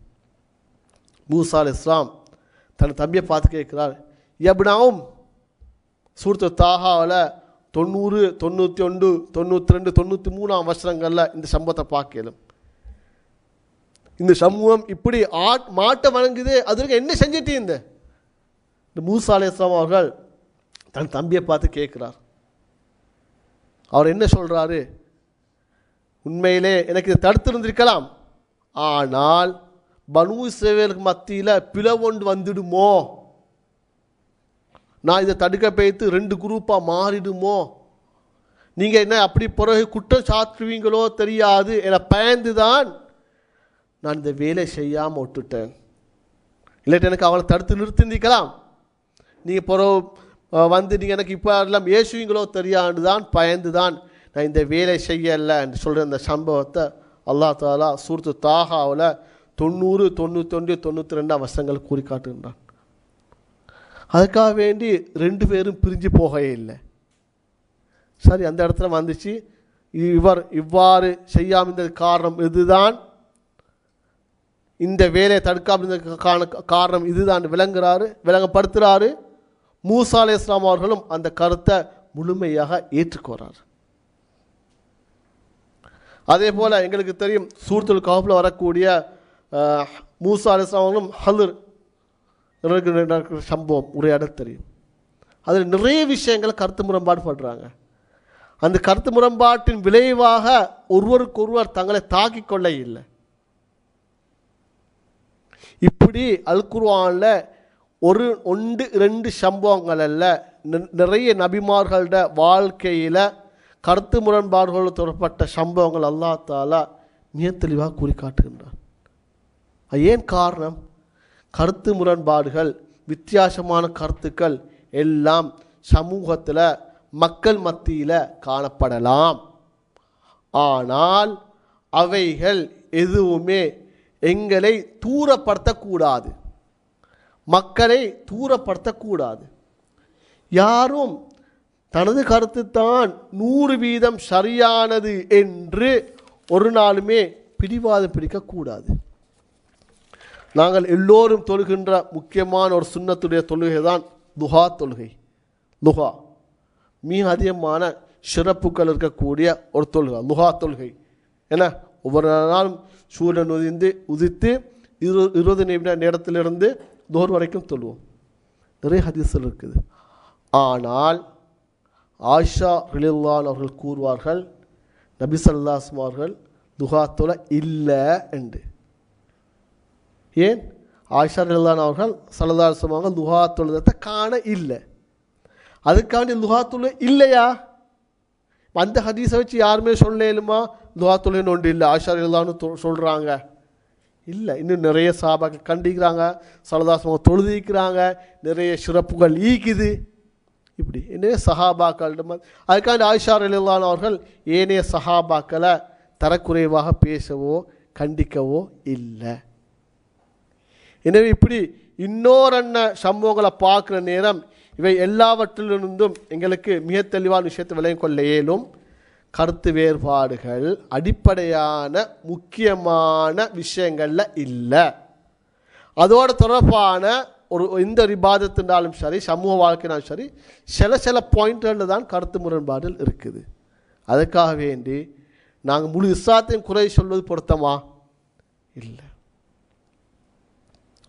மூசா அலைஹிஸ்ஸலாம் தன் தம்பியை பார்த்து கேட்குறார், எப்னாவும் சூரத்து தாஹாவில் 90, 91, 92, 93 வசனங்களில் இந்த சம்பவத்தை பார்க்கலும். இந்த சமூகம் இப்படி மாட்டை வணங்குது, அதற்கு என்ன செஞ்சிட்டு இந்த மூசா அலைஹிஸ்ஸலாம் அவர்கள் தன் தம்பியை பார்த்து கேட்குறார். அவர் என்ன சொல்கிறாரு, உண்மையிலே எனக்கு இதை தடுத்திருந்திருக்கலாம், ஆனால் பனு இஸ்ரவேலுக்கு மத்தியில் பிளவொன்று வந்துடுமோ, நான் இதை தடுக்க போய்த்து 2 குரூப்பாக மாறிடுமோ, நீங்கள் என்ன அப்படி பிறகு குற்றம் சாற்றுவீங்களோ தெரியாது என பயந்து தான் நான் இந்த வேலை செய்யாமல் விட்டுட்டேன். இல்லாட்டி எனக்கு அவளை தடுத்து நிறுத்திருந்திருக்கலாம், நீங்கள் பிறகு வந்து நீங்கள் எனக்கு இப்போ எல்லாம் ஏசுவீங்களோ தெரியாது தான் பயந்து தான் நான் இந்த வேலை செய்யலை என்று சொல்கிற அந்த சம்பவத்தை அல்லாஹ் தாலா சூரத்து தாஹாவில் 90, 91, 92 வசனங்கள் கூறி காட்டுகின்றான். அதுக்காக வேண்டி 2 பேரும் பிரிஞ்சு போகவே இல்லை. சரி, அந்த இடத்துல வந்துச்சு, இவர் இவ்வாறு செய்யாமல் இருந்தது காரணம் இதுதான், இந்த வேலையை தடுக்காமல் இருந்த காரணம் இதுதான் விளங்கப்படுத்துகிறாரு. மூசா அலைஹிஸ்ஸலாம் அவர்களும் அந்த கருத்தை முழுமையாக ஏற்றுக்கொள்றார். அதே போல் எங்களுக்கு தெரியும் சூரத்துல் கஹ்ஃபில் வரக்கூடிய மூசா அலைஹிஸ்ஸலாம் அவர்களும் ஹல்ர் நடக்கிற சம்பவம் உரையாடல் தெரியும். அதில் நிறைய விஷயங்களை கருத்து முரண்பாடு பண்ணுறாங்க. அந்த கருத்து முரண்பாட்டின் விளைவாக ஒருவருக்கொருவர் தங்களை தாக்கிக் கொள்ள இல்லை. இப்படி அல் குர்ஆனில் 1, 2 சம்பவங்கள் அல்ல, நிறைய நபிமார்களோட வாழ்க்கையில் கருத்து முரண்பாடுகளோடு தொடர்பட்ட சம்பவங்கள் அல்லாஹ் தாலா மிக தெளிவாக கூறி காட்டுகின்றார். ஏன் காரணம்? கருத்து முரண்பாடுகள், வித்தியாசமான கருத்துக்கள் எல்லாம் சமூகத்தில் மக்கள் மத்தியில் காணப்படலாம். ஆனால் அவைகள் எதுவுமே எங்களை தூரப்படுத்தக்கூடாது, மக்களை தூரப்படுத்தக்கூடாது. யாரும் தனது கருத்து தான் 100% சரியானது என்று ஒரு நாளுமே பிடிவாதம் பிடிக்கக்கூடாது. நாங்கள் எல்லோரும் தொழுகின்ற முக்கியமான ஒரு சுன்னத்துடைய தொழுகை தான் துஹா தொழுகை. துஹா மிக அதிகமான சிறப்புகள் இருக்கக்கூடிய ஒரு தொழுகை துஹா தொழுகை. ஏன்னா ஒவ்வொரு நாளும் சூரியன் உதித்து 20 நிமிட நேரத்திலிருந்து துஹர் வரைக்கும் தொழுவோம். நிறைய ஹதீஸ்கள் இருக்குது. ஆனால் ஆயிஷா ரலியல்லாஹு அவர்கள் கூறுவார்கள், நபி ஸல்லல்லாஹு அலைஹி வஸல்லம் அவர்கள் துஹா தொழ இல்லை என்று. ஏன்? ஆயிஷா ரலியல்லாஹு அவர்கள் ஸல்லல்லாஹு அலைஹி வஸல்லம் அவர்கள் துஹா தொழுதத்தை காண இல்லை. அதுக்காண்டி துஹா தொழ இல்லையா? அந்த ஹதீஸை வச்சு யாருமே சொல்லலுமா துஹா தொழுன்னு ஒன்று இல்லை ஆயிஷா ரலியல்லாஹு சொல்கிறாங்க? இல்லை. இன்னும் நிறைய சஹாபாக்கள் கண்டிக்கிறாங்க, ஸல்லல்லாஹு அலைஹி வஸல்லம் தொழுதிக்கிறாங்க, நிறைய சிறப்புகள் ஈக்குது. இப்படி என்ன சஹாபாக்கள் அதுக்காண்டி ஆயிஷா ரலியல்லாஹு அவர்கள் ஏனைய சஹாபாக்களை தரக்குறைவாக பேசவோ கண்டிக்கவோ இல்லை. எனவே இப்படி இன்னொரு சம்பவங்களை பார்க்குற நேரம் இவை எல்லாவற்றிலிருந்தும் எங்களுக்கு மிக தெளிவான விஷயத்தை விளங்கிக் கொள்ள இயலும். கருத்து வேறுபாடுகள் அடிப்படையான முக்கியமான விஷயங்கள்ல இல்லை. அதோட தொடர்பான ஒரு எந்த இபாதத்தினாலும் சரி, சமூக வாழ்க்கைனாலும் சரி, சில பாயிண்ட்களில் தான் கருத்து முரண்பாடுகள் இருக்குது. அதுக்காக வேண்டி நாங்கள் முழு இஸ்லாத்தையும் குறை சொல்வது பொருத்தமா? இல்லை.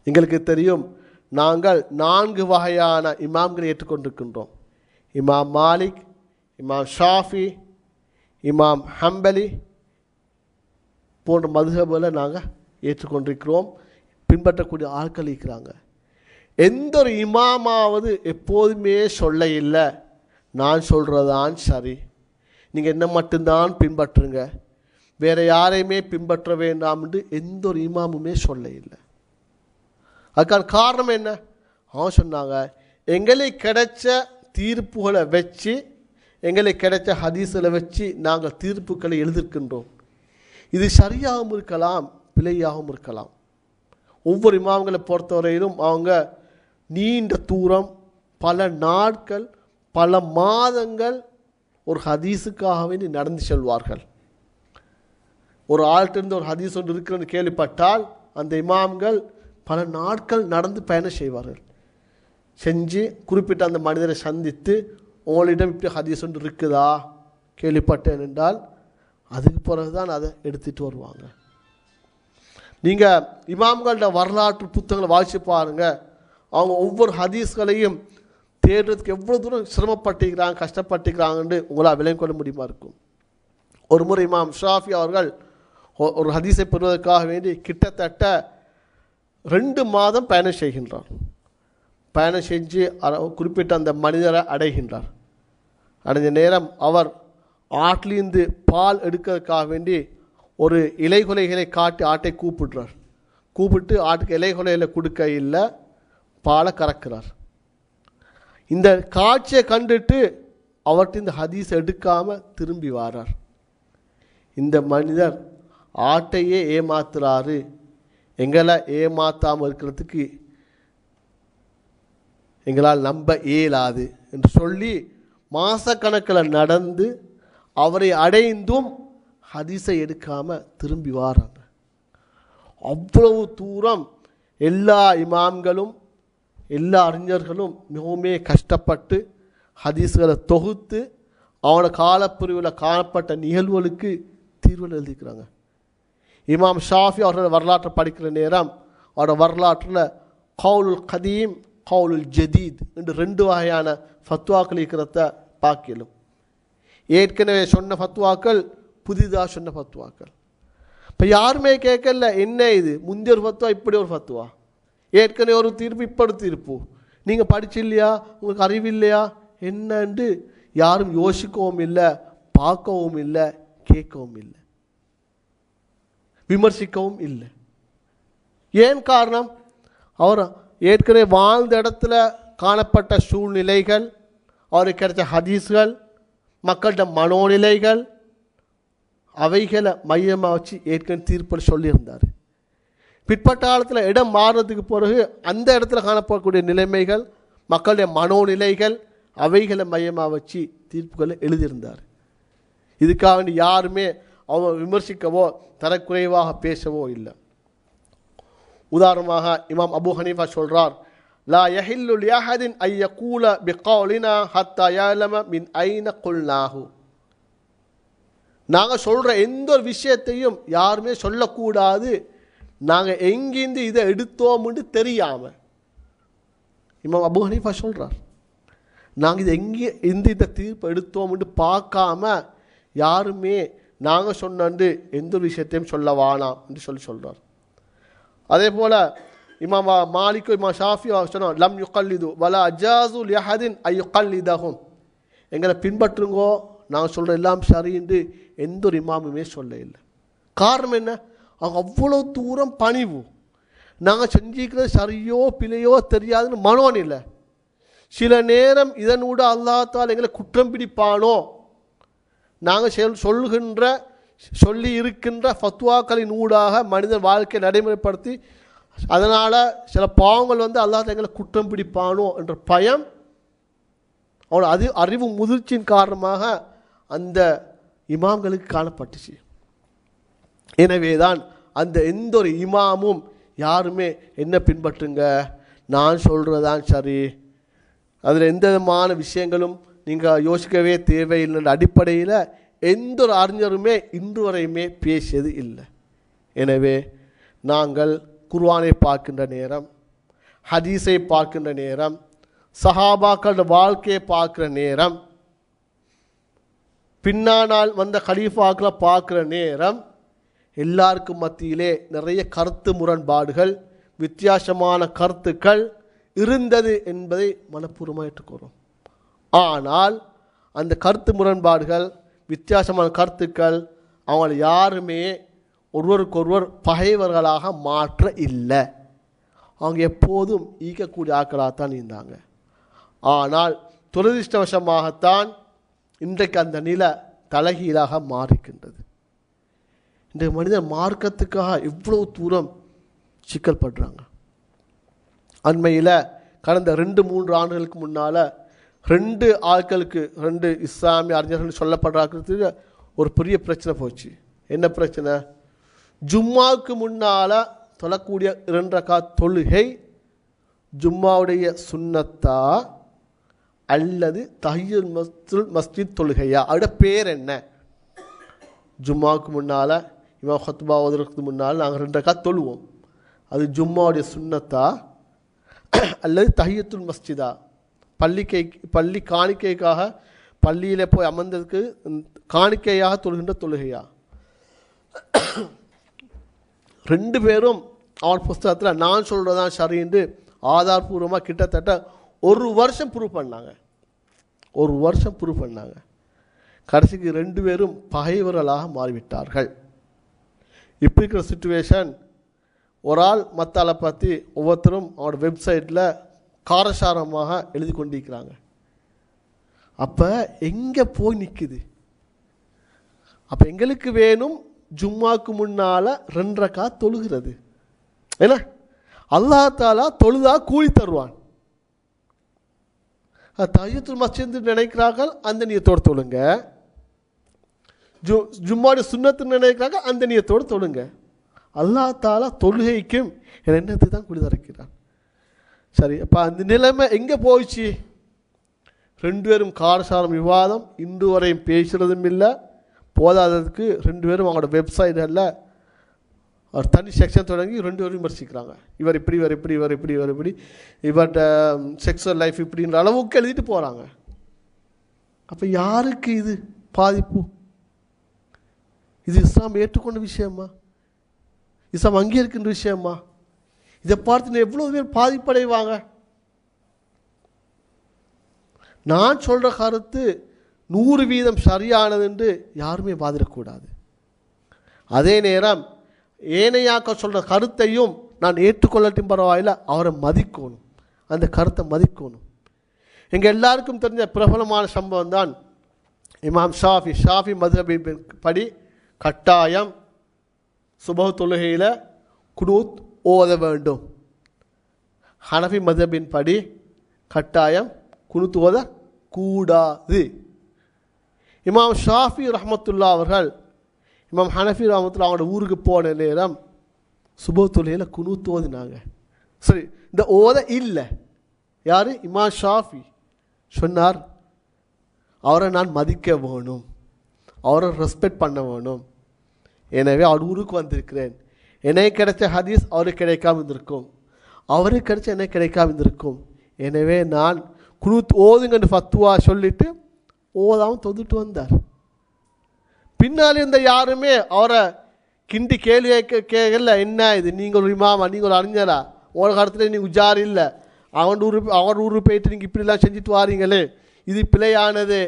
எங்களுக்கு தெரியும், நாங்கள் 4 வகையான இமாம்களை ஏற்றுக்கொண்டிருக்கின்றோம். இமாம் மாலிக், இமாம் ஷாஃபி, இமாம் ஹம்பலி போன்ற மதுஹபுகளை நாங்கள் ஏற்றுக்கொண்டிருக்கிறோம். பின்பற்றக்கூடிய ஆட்கள் இருக்கிறாங்க. எந்த ஒரு இமாமாவது எப்போதுமே சொல்ல இல்லை, நான் சொல்கிறதான் சரி, நீங்கள் என்ன மட்டும்தான் பின்பற்றுங்க, வேறு யாரையுமே பின்பற்ற வேண்டாம் என்று எந்த ஒரு இமாமுமே சொல்ல இல்லை. அதுக்கான காரணம் என்ன? அவன் சொன்னாங்க, எங்களுக்கு கிடைச்ச தீர்ப்புகளை வச்சு, எங்களுக்கு கிடைச்ச ஹதீஸில் வச்சு நாங்கள் தீர்ப்புகளை எழுதியிருக்கின்றோம். இது சரியாகவும் இருக்கலாம், பிழையாகவும் இருக்கலாம். ஒவ்வொரு இமாம்களை பொறுத்தவரையிலும் அவங்க நீண்ட தூரம், பல நாட்கள், பல மாதங்கள் ஒரு ஹதீஸுக்காகவே நடந்து செல்வார்கள். ஒரு ஆள்கிட்ட ஒரு ஹதீஸ் ஒன்று இருக்குன்னு கேள்விப்பட்டால் அந்த இமாம்கள் பல நாட்கள் நடந்து பயணம் செய்வார்கள். செஞ்சு குறிப்பிட்ட அந்த மனிதரை சந்தித்து, உங்களிடம் இப்படி ஹதீஸ் ஒன்று இருக்குதா கேள்விப்பட்டேன் என்றால் அதுக்கு பிறகுதான் அதை எடுத்துகிட்டு வருவாங்க. நீங்கள் இமாம்களோட வரலாற்று புத்தகங்களை வாசித்து பாருங்கள். அவங்க ஒவ்வொரு ஹதீஸ்களையும் தேடுறதுக்கு எவ்வளோ தூரம் சிரமப்பட்டுக்கிறாங்க, கஷ்டப்பட்டுக்கிறாங்கன்னு உங்களால் விளங்கிக் கொள்ள முடியுமா இருக்கும். ஒரு முறை இமாம் ஷாஃபி அவர்கள் ஒரு ஹதீஸை பெறுவதற்காக வேண்டி கிட்டத்தட்ட 2 மாதம் பயணம் செய்கின்றார். பயணம் செஞ்சு குறிப்பிட்ட அந்த மனிதரை அடைகின்றார். அடைஞ்ச நேரம் அவர் ஆட்டிலிருந்து பால் எடுக்கிறதுக்காக வேண்டி ஒரு இலைகொலைகளை காட்டி ஆட்டை கூப்பிடுறார். கூப்பிட்டு ஆட்டுக்கு இலைகொலைகளை கொடுக்க இல்லை, பாலை கறக்கிறார். இந்த காட்சியை கண்டுட்டு அவர்கிட்ட இந்த ஹதீஸ் எடுக்காமல் திரும்பி வாரார். இந்த மனிதர் ஆட்டையே ஏமாத்துறாரு, எங்களை ஏமாத்தாமல் இருக்கிறதுக்கு எங்களால் நம்ப இயலாது என்று சொல்லி மாசக்கணக்கில் நடந்து அவரை அடைந்தும் ஹதீஸை எடுக்காமல் திரும்பி வாராங்க. அவ்வளவு தூரம் எல்லா இமாம்களும் எல்லா அறிஞர்களும் மிகவுமே கஷ்டப்பட்டு ஹதீஸ்களை தொகுத்து அவனோட காலப்பிரிவில் காணப்பட்ட நிகழ்வுகளுக்கு தீர்வுகள் எழுதிக்கிறாங்க. இமாம் ஷாஃபி அவரோட வரலாற்றை படிக்கிற நேரம் அவரோட வரலாற்றில் கவுலுல் கதீம், கவுலுல் ஜதீத் என்று 2 வகையான ஃபத்வாக்கள் இருக்கிறத பார்க்கலும். ஏற்கனவே சொன்ன ஃபத்வாக்கள், புதிதாக சொன்ன ஃபத்வாக்கள். இப்போ யாருமே கேட்கல, என்ன இது முந்தைய ஒரு ஃபத்வா, இப்படி ஒரு ஃபத்வா, ஏற்கனவே ஒரு தீர்ப்பு, இப்படி தீர்ப்பு, நீங்கள் படிச்சில்லையா, உங்களுக்கு அறிவில்லையா என்னன்னு யாரும் யோசிக்கவும் இல்லை, பார்க்கவும் இல்லை, கேட்கவும் இல்லை, விமர்சிக்கவும் இல்லை. ஏன் காரணம்? அவர் ஏற்கனவே வாழ்ந்த இடத்துல காணப்பட்ட சூழ்நிலைகள், அவருக்கு கிடைச்ச ஹதீஸ்கள், மக்கள்கிட்ட மனோநிலைகள், அவைகளை மையமாக வச்சு ஏற்கனவே தீர்ப்பு சொல்லியிருந்தார். பிற்பட்ட காலத்தில் இடம் மாறுறதுக்கு பிறகு அந்த இடத்துல காணப்படக்கூடிய நிலைமைகள், மக்களுடைய மனோநிலைகள், அவைகளை மையமாக வச்சு தீர்ப்புகளை எழுதியிருந்தார். இதுக்காக வேண்டி யாருமே அவங்க விமர்சிக்கவோ தரக்குறைவாக பேசவோ இல்லை. உதாரணமாக இமாம் அபு ஹனீஃபா சொல்றார், லா யஹில்லு லியஹதின் ஐ யகூல பிகௌலினா ஹத்தா யஅலம மின் ஐன குல்நாஹு. நாங்கள் சொல்கிற எந்த ஒரு விஷயத்தையும் யாருமே சொல்லக்கூடாது, நாங்கள் எங்கேருந்து இதை எடுத்தோம்னு தெரியாமல். இமாம் அபு ஹனீஃபா சொல்கிறார், நாங்கள் இது எங்கே இந்த தீர்ப்பு எடுத்தோம்னு பார்க்காம யாருமே நாங்கள் சொன்னண்டு எந்த ஒரு விஷயத்தையும் சொல்ல வேணாம் என்று சொல்கிறார். அதே போல் இமாம் மாலிக் இமாம் ஷாஃபி சொன்னோம், லம் யுகல்லிது வலா அஜாசு லியஹதின் ஐ யுகல்லிதஹும். எங்களை பின்பற்றுங்கோ, நாங்கள் சொல்கிற எல்லாம் சரின்னு எந்த ஒரு இமாமுமே சொல்ல இல்லை. காரணம் என்ன? அவங்க அவ்வளோ தூரம் பணிவு. நாங்கள் செஞ்சிக்கிறது சரியோ பிழையோ தெரியாதுன்னு மனோன் இல்லை. சில நேரம் இதனூட அல்லாஹ் எங்களை குற்றம் பிடிப்பானோ, நாங்கள் சொல்லுகின்ற சொல்லி இருக்கின்ற ஃபத்வாக்களின் ஊடாக மனிதன் வாழ்க்கையை நடைமுறைப்படுத்தி அதனால் சில பாவங்கள் அல்லாஹ் எங்களை குற்றம் பிடிப்பானோ என்ற பயம் அவனோட அறிவு முதிர்ச்சியின் காரணமாக அந்த இமாம்களுக்கு காணப்பட்டுச்சு. எனவே தான் அந்த எந்த ஒரு இமாமும் யாருமே என்ன பின்பற்றுங்க, நான் சொல்கிறதான் சரி, அதில் எந்த விதமான விஷயங்களும் நீங்கள் யோசிக்கவே தேவையில்லைன்ற அடிப்படையில் எந்த ஒரு அறிஞருமே இன்று வரையுமே பேசியது இல்லை. எனவே நாங்கள் குர்ஆனை பார்க்கின்ற நேரம், ஹதீஸை பார்க்கின்ற நேரம், சஹாபாக்களோட வாழ்க்கையை பார்க்குற நேரம், பின்னானால் வந்த கலீஃபாக்களை பார்க்குற நேரம், எல்லாருக்கும் மத்தியிலே நிறைய கருத்து முரண்பாடுகள், வித்தியாசமான கருத்துக்கள் இருந்தது என்பதை மனப்பூர்வமாக ஏற்றுக்கொள்கிறோம். ஆனால் அந்த கருத்து முரண்பாடுகள், வித்தியாசமான கருத்துக்கள் அவங்களை யாருமே ஒருவருக்கொருவர் பகைவர்களாக மாற்ற இல்லை. அவங்க எப்போதும் ஈக்கக்கூடிய ஆக்களாகத்தான் இருந்தாங்க. ஆனால் துரதிர்ஷ்டவசமாகத்தான் இன்றைக்கு அந்த நிலை தலைகீழாக மாறிக்கின்றது. இன்றைக்கு மனிதன் மார்க்கத்துக்காக எவ்வளவு தூரம் சிக்கல்படுறாங்க. அண்மையில் கடந்த 2-3 ஆண்டுகளுக்கு முன்னால் 2 ஆட்களுக்கு 2 இஸ்லாமிய அறிஞர்கள் சொல்லப்படுறதுக்கு ஒரு பெரிய பிரச்சனை போச்சு. என்ன பிரச்சனை? ஜும்மாவுக்கு முன்னால் தொழக்கூடிய 2 ரக்காத் தொழுகை ஜும்மாவுடைய சுன்னத்தா அல்லது தஹிய்யுல் மஸ்ஜித் தொழுகையா? அதோட பேர் என்ன? ஜும்மாவுக்கு முன்னால் இமாம் ஹுத்பா ஓதுறதுக்கு முன்னால் நாங்கள் 2 ரக்காத் தொழுவோம். அது ஜும்மாவுடைய சுன்னத்தா அல்லது தஹிய்யத்துல் மஸ்ஜிதா? பள்ளி காணிக்கைக்காக பள்ளியில் போய் அமர்ந்ததுக்கு காணிக்கையாக தொழுகின்ற தொழுகையா? 2 பேரும் அவன் புஸ்தகத்தில் நான் சொல்கிறதான் சரின்னு ஆதாரபூர்வமாக கிட்டத்தட்ட 1 வருஷம் ப்ரூவ் பண்ணாங்க. 1 வருஷம் ப்ரூவ் பண்ணாங்க. கடைசிக்கு 2 பேரும் பகைவர்களாக மாறிவிட்டார்கள். இப்படி இருக்கிற சுச்சுவேஷன், ஒரு ஆள் மற்ற ஆளை பற்றி ஒவ்வொருத்தரும் அவனோட வெப்சைட்டில் காரசாரமாக எழுதி கொண்டிருக்கிறாங்க. அப்போ எங்கே போய் நிற்குது? அப்போ எங்களுக்கு வேணும் ஜும்மாவுக்கு முன்னால் 2 ரக்காத் தொழுகிறது. ஏன்னா அல்லாஹ் தாலா தொழுதா கூலி தருவான். தஹிய்யத்துல் மஸ்ஜித் நினைக்கிறார்கள், அந்த நியத்தோடு தொழுங்க. ஜும்மாவுடைய சுன்னத்து நினைக்கிறாங்க, அந்த நியத்தோடு தொழுங்க. அல்லாஹ் தாலா தொழுகைக்கும் என்னத்தை தான் கூலி தருகிறான். சரி, அப்போ அந்த நிலைமை எங்கே போயிடுச்சு? 2 பேரும் காரசாரம் விவாதம், இன்று வரையும் பேசுகிறதும் இல்லை. போதாததுக்கு 2 பேரும் அவங்களோட வெப்சைட்டில் ஒரு தனி செக்ஷன் தொடங்கி 2 பேரும் விமர்சிக்கிறாங்க. இவர் இப்படி, இவர் இப்படி, இவர் இப்படி, இவர் இப்படி, இவர்கிட்ட செக்ஸுவல் லைஃப் இப்படின்ற அளவுக்கு எழுதிட்டு போகிறாங்க. அப்போ யாருக்கு இது பாதிப்பு? இது இஸ்லாம் ஏற்றுக்கொண்ட விஷயமா? இஸ்லாம் அங்கீகரிக்கின்ற விஷயமா? இதை பார்த்து எவ்வளோ பேர் பாதிப்படைவாங்க? நான் சொல்கிற கருத்து 100% சரியானது என்று யாருமே வாதிடக்கூடாது. அதே நேரம் ஏனையாக்க சொல்கிற கருத்தையும் நான் ஏற்றுக்கொள்ளட்டும் பரவாயில்லை, அவரை மதிக்கணும், அந்த கருத்தை மதிக்கணும். எங்கள் எல்லாருக்கும் தெரிஞ்ச பிரபலமான சம்பவம் தான் இமாம் ஷாஃபி மதுஹபின் படி கட்டாயம் சுபஹ் தொழுகையில் குனூத் ஓத வேண்டும். ஹனஃபி மதுஹபின் படி கட்டாயம் குனூத் ஓத கூடாது. இமாம் ஷாஃபி ரஹ்மத்துல்லா அவர்கள் இமாம் ஹனஃபி ரஹ்மத்துல்லா அவங்களோட ஊருக்கு போன நேரம் சுபஹ் தொழுகையில் குனூத் ஓதினாங்க. சரி, இந்த ஓத இல்லை. யார்? இமாம் ஷாஃபி சொன்னார், அவரை நான் மதிக்க வேணும், அவரை ரெஸ்பெக்ட் பண்ண வேணும். எனவே அவர் ஊருக்கு வந்திருக்கிறேன். எனக்கு கிடைச்ச ஹதீஸ் அவருக்கு கிடைக்காம இருந்திருக்கும், அவருக்கு கிடைச்ச எனக்கு கிடைக்காம இருந்திருக்கும். எனவே நான் குனூத் ஓதுங்கன்னு ஃபத்வா சொல்லிட்டு ஓதாமல் தொந்துட்டு வந்தார். பின்னால் இருந்த யாருமே அவரை கிண்டி கேள்வி கேட்கல. என்ன இது, நீங்கள் ஒரு இமாமா, நீங்கள் ஒரு அறிஞரா, உங்கள் காலத்தில் நீங்கள் உஜார் இல்லை, அவர் ஊரு போயிட்டு நீங்கள் இப்படிலாம் செஞ்சுட்டு வாரீங்களே, இது பிழையானது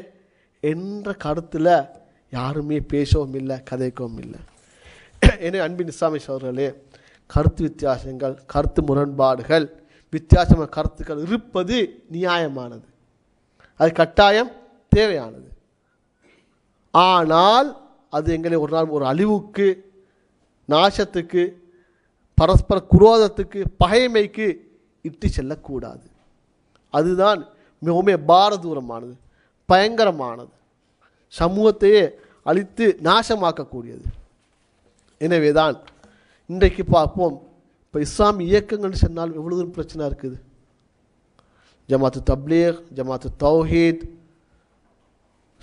என்ற கருத்தில் யாருமே பேசவும் இல்லை, கதைக்கவும் இல்லை. எனவே அன்பின் இஸ்லாமிய சகோதரர்களே, கருத்து வித்தியாசங்கள், கருத்து முரண்பாடுகள், வித்தியாசமான கருத்துக்கள் இருப்பது நியாயமானது, அது கட்டாயம் தேவையானது. ஆனால் அது எங்களை ஒரு நாள் ஒரு அழிவுக்கு, நாசத்துக்கு, பரஸ்பர குரோதத்துக்கு, பகைமைக்கு இட்டு செல்லக்கூடாது. அதுதான் மிகவும் பாரதூரமானது, பயங்கரமானது, சமூகத்தையே அழித்து நாசமாக்கக்கூடியது. எனவே தான் இன்றைக்கு பார்ப்போம், இப்போ இஸ்லாமிய இயக்கங்கள் சொன்னால் எவ்வளவு பிரச்சனை இருக்குது. ஜமாத்து தப்லீக், ஜமாத்து தௌஹீத்,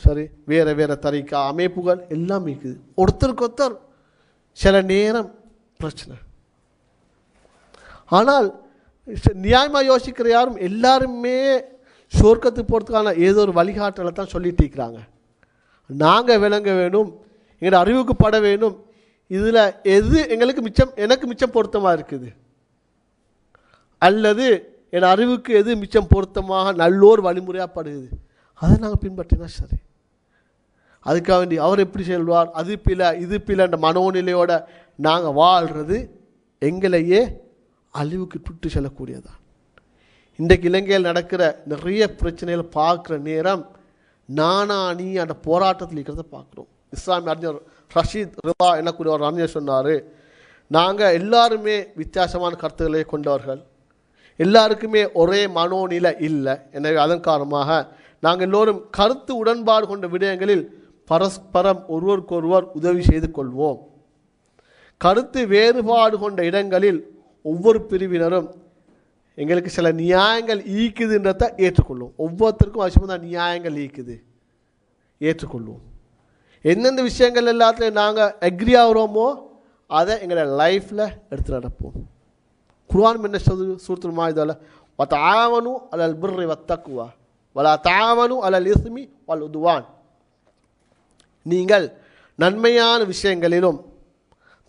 சரி, வேறு வேறு தரிகா அமைப்புகள் எல்லாம் இருக்குது. ஒருத்தருக்கு ஒருத்தர் சில நேரம் பிரச்சனை. ஆனால் நியாயமாக யோசிக்கிற யாரும் எல்லாருமே சொர்க்கத்துக்கு போகிறதுக்கான ஏதோ ஒரு வழிகாட்டலை தான் சொல்லிட்டு இருக்கிறாங்க. நாங்கள் விளங்க வேணும், எங்களோட அறிவுக்கு பட வேணும், இதில் எது எங்களுக்கு மிச்சம், எனக்கு மிச்சம் பொருத்தமாக இருக்குது, அல்லது என் அறிவுக்கு எது மிச்சம் பொருத்தமாக நல்லோர் வழிமுறையாக படுகுது, அதை நாங்கள் பின்பற்றினா சரி. அதுக்காக வேண்டி அவர் எப்படி சொல்வார், அது பிழை இது பிழைன்ற மனோநிலையோடு நாங்கள் வாழ்கிறது எங்களையே அழிவுக்கு விட்டு செல்லக்கூடியதான். இன்றைக்கு இலங்கையில் நடக்கிற நிறைய பிரச்சனைகளை பார்க்குற நேரம் நானா நீ அந்த போராட்டத்தில் இருக்கிறத பார்க்குறோம். இஸ்லாமிய அறிஞர் ரஷீத் ரிதா என்னக்கூடிய ஒரு அறிஞர் சொன்னார், நாங்கள் எல்லாருமே வித்தியாசமான கருத்துக்களை கொண்டவர்கள், எல்லாருக்குமே ஒரே மனோநிலை இல்லை. எனவே அதன் காரணமாக நாங்கள் எல்லோரும் கருத்து உடன்பாடு கொண்ட விடயங்களில் பரஸ்பரம் ஒருவருக்கொருவர் உதவி செய்து கொள்வோம். கருத்து வேறுபாடு கொண்ட இடங்களில் ஒவ்வொரு பிரிவினரும் எங்களுக்கு சில நியாயங்கள் ஈக்குதுன்றதை ஏற்றுக்கொள்வோம். ஒவ்வொருத்தருக்கும் அவசியமாக தான் நியாயங்கள் ஈக்குது, ஏற்றுக்கொள்வோம். எந்தெந்த விஷயங்கள் எல்லாத்துலையும் நாங்கள் அக்ரி ஆகிறோமோ அதை எங்களோட லைஃப்பில் எடுத்து நடப்போம். குர்ஆன் என்ன சொல்லுது? சூரத்துல் மாஇதால வதஆவனு அலல் பிர்ரி வத்தக்வா வலா தஆவனு அலல் இஸ்மி வல் உத்வான். நீங்கள் நன்மையான விஷயங்களிலும்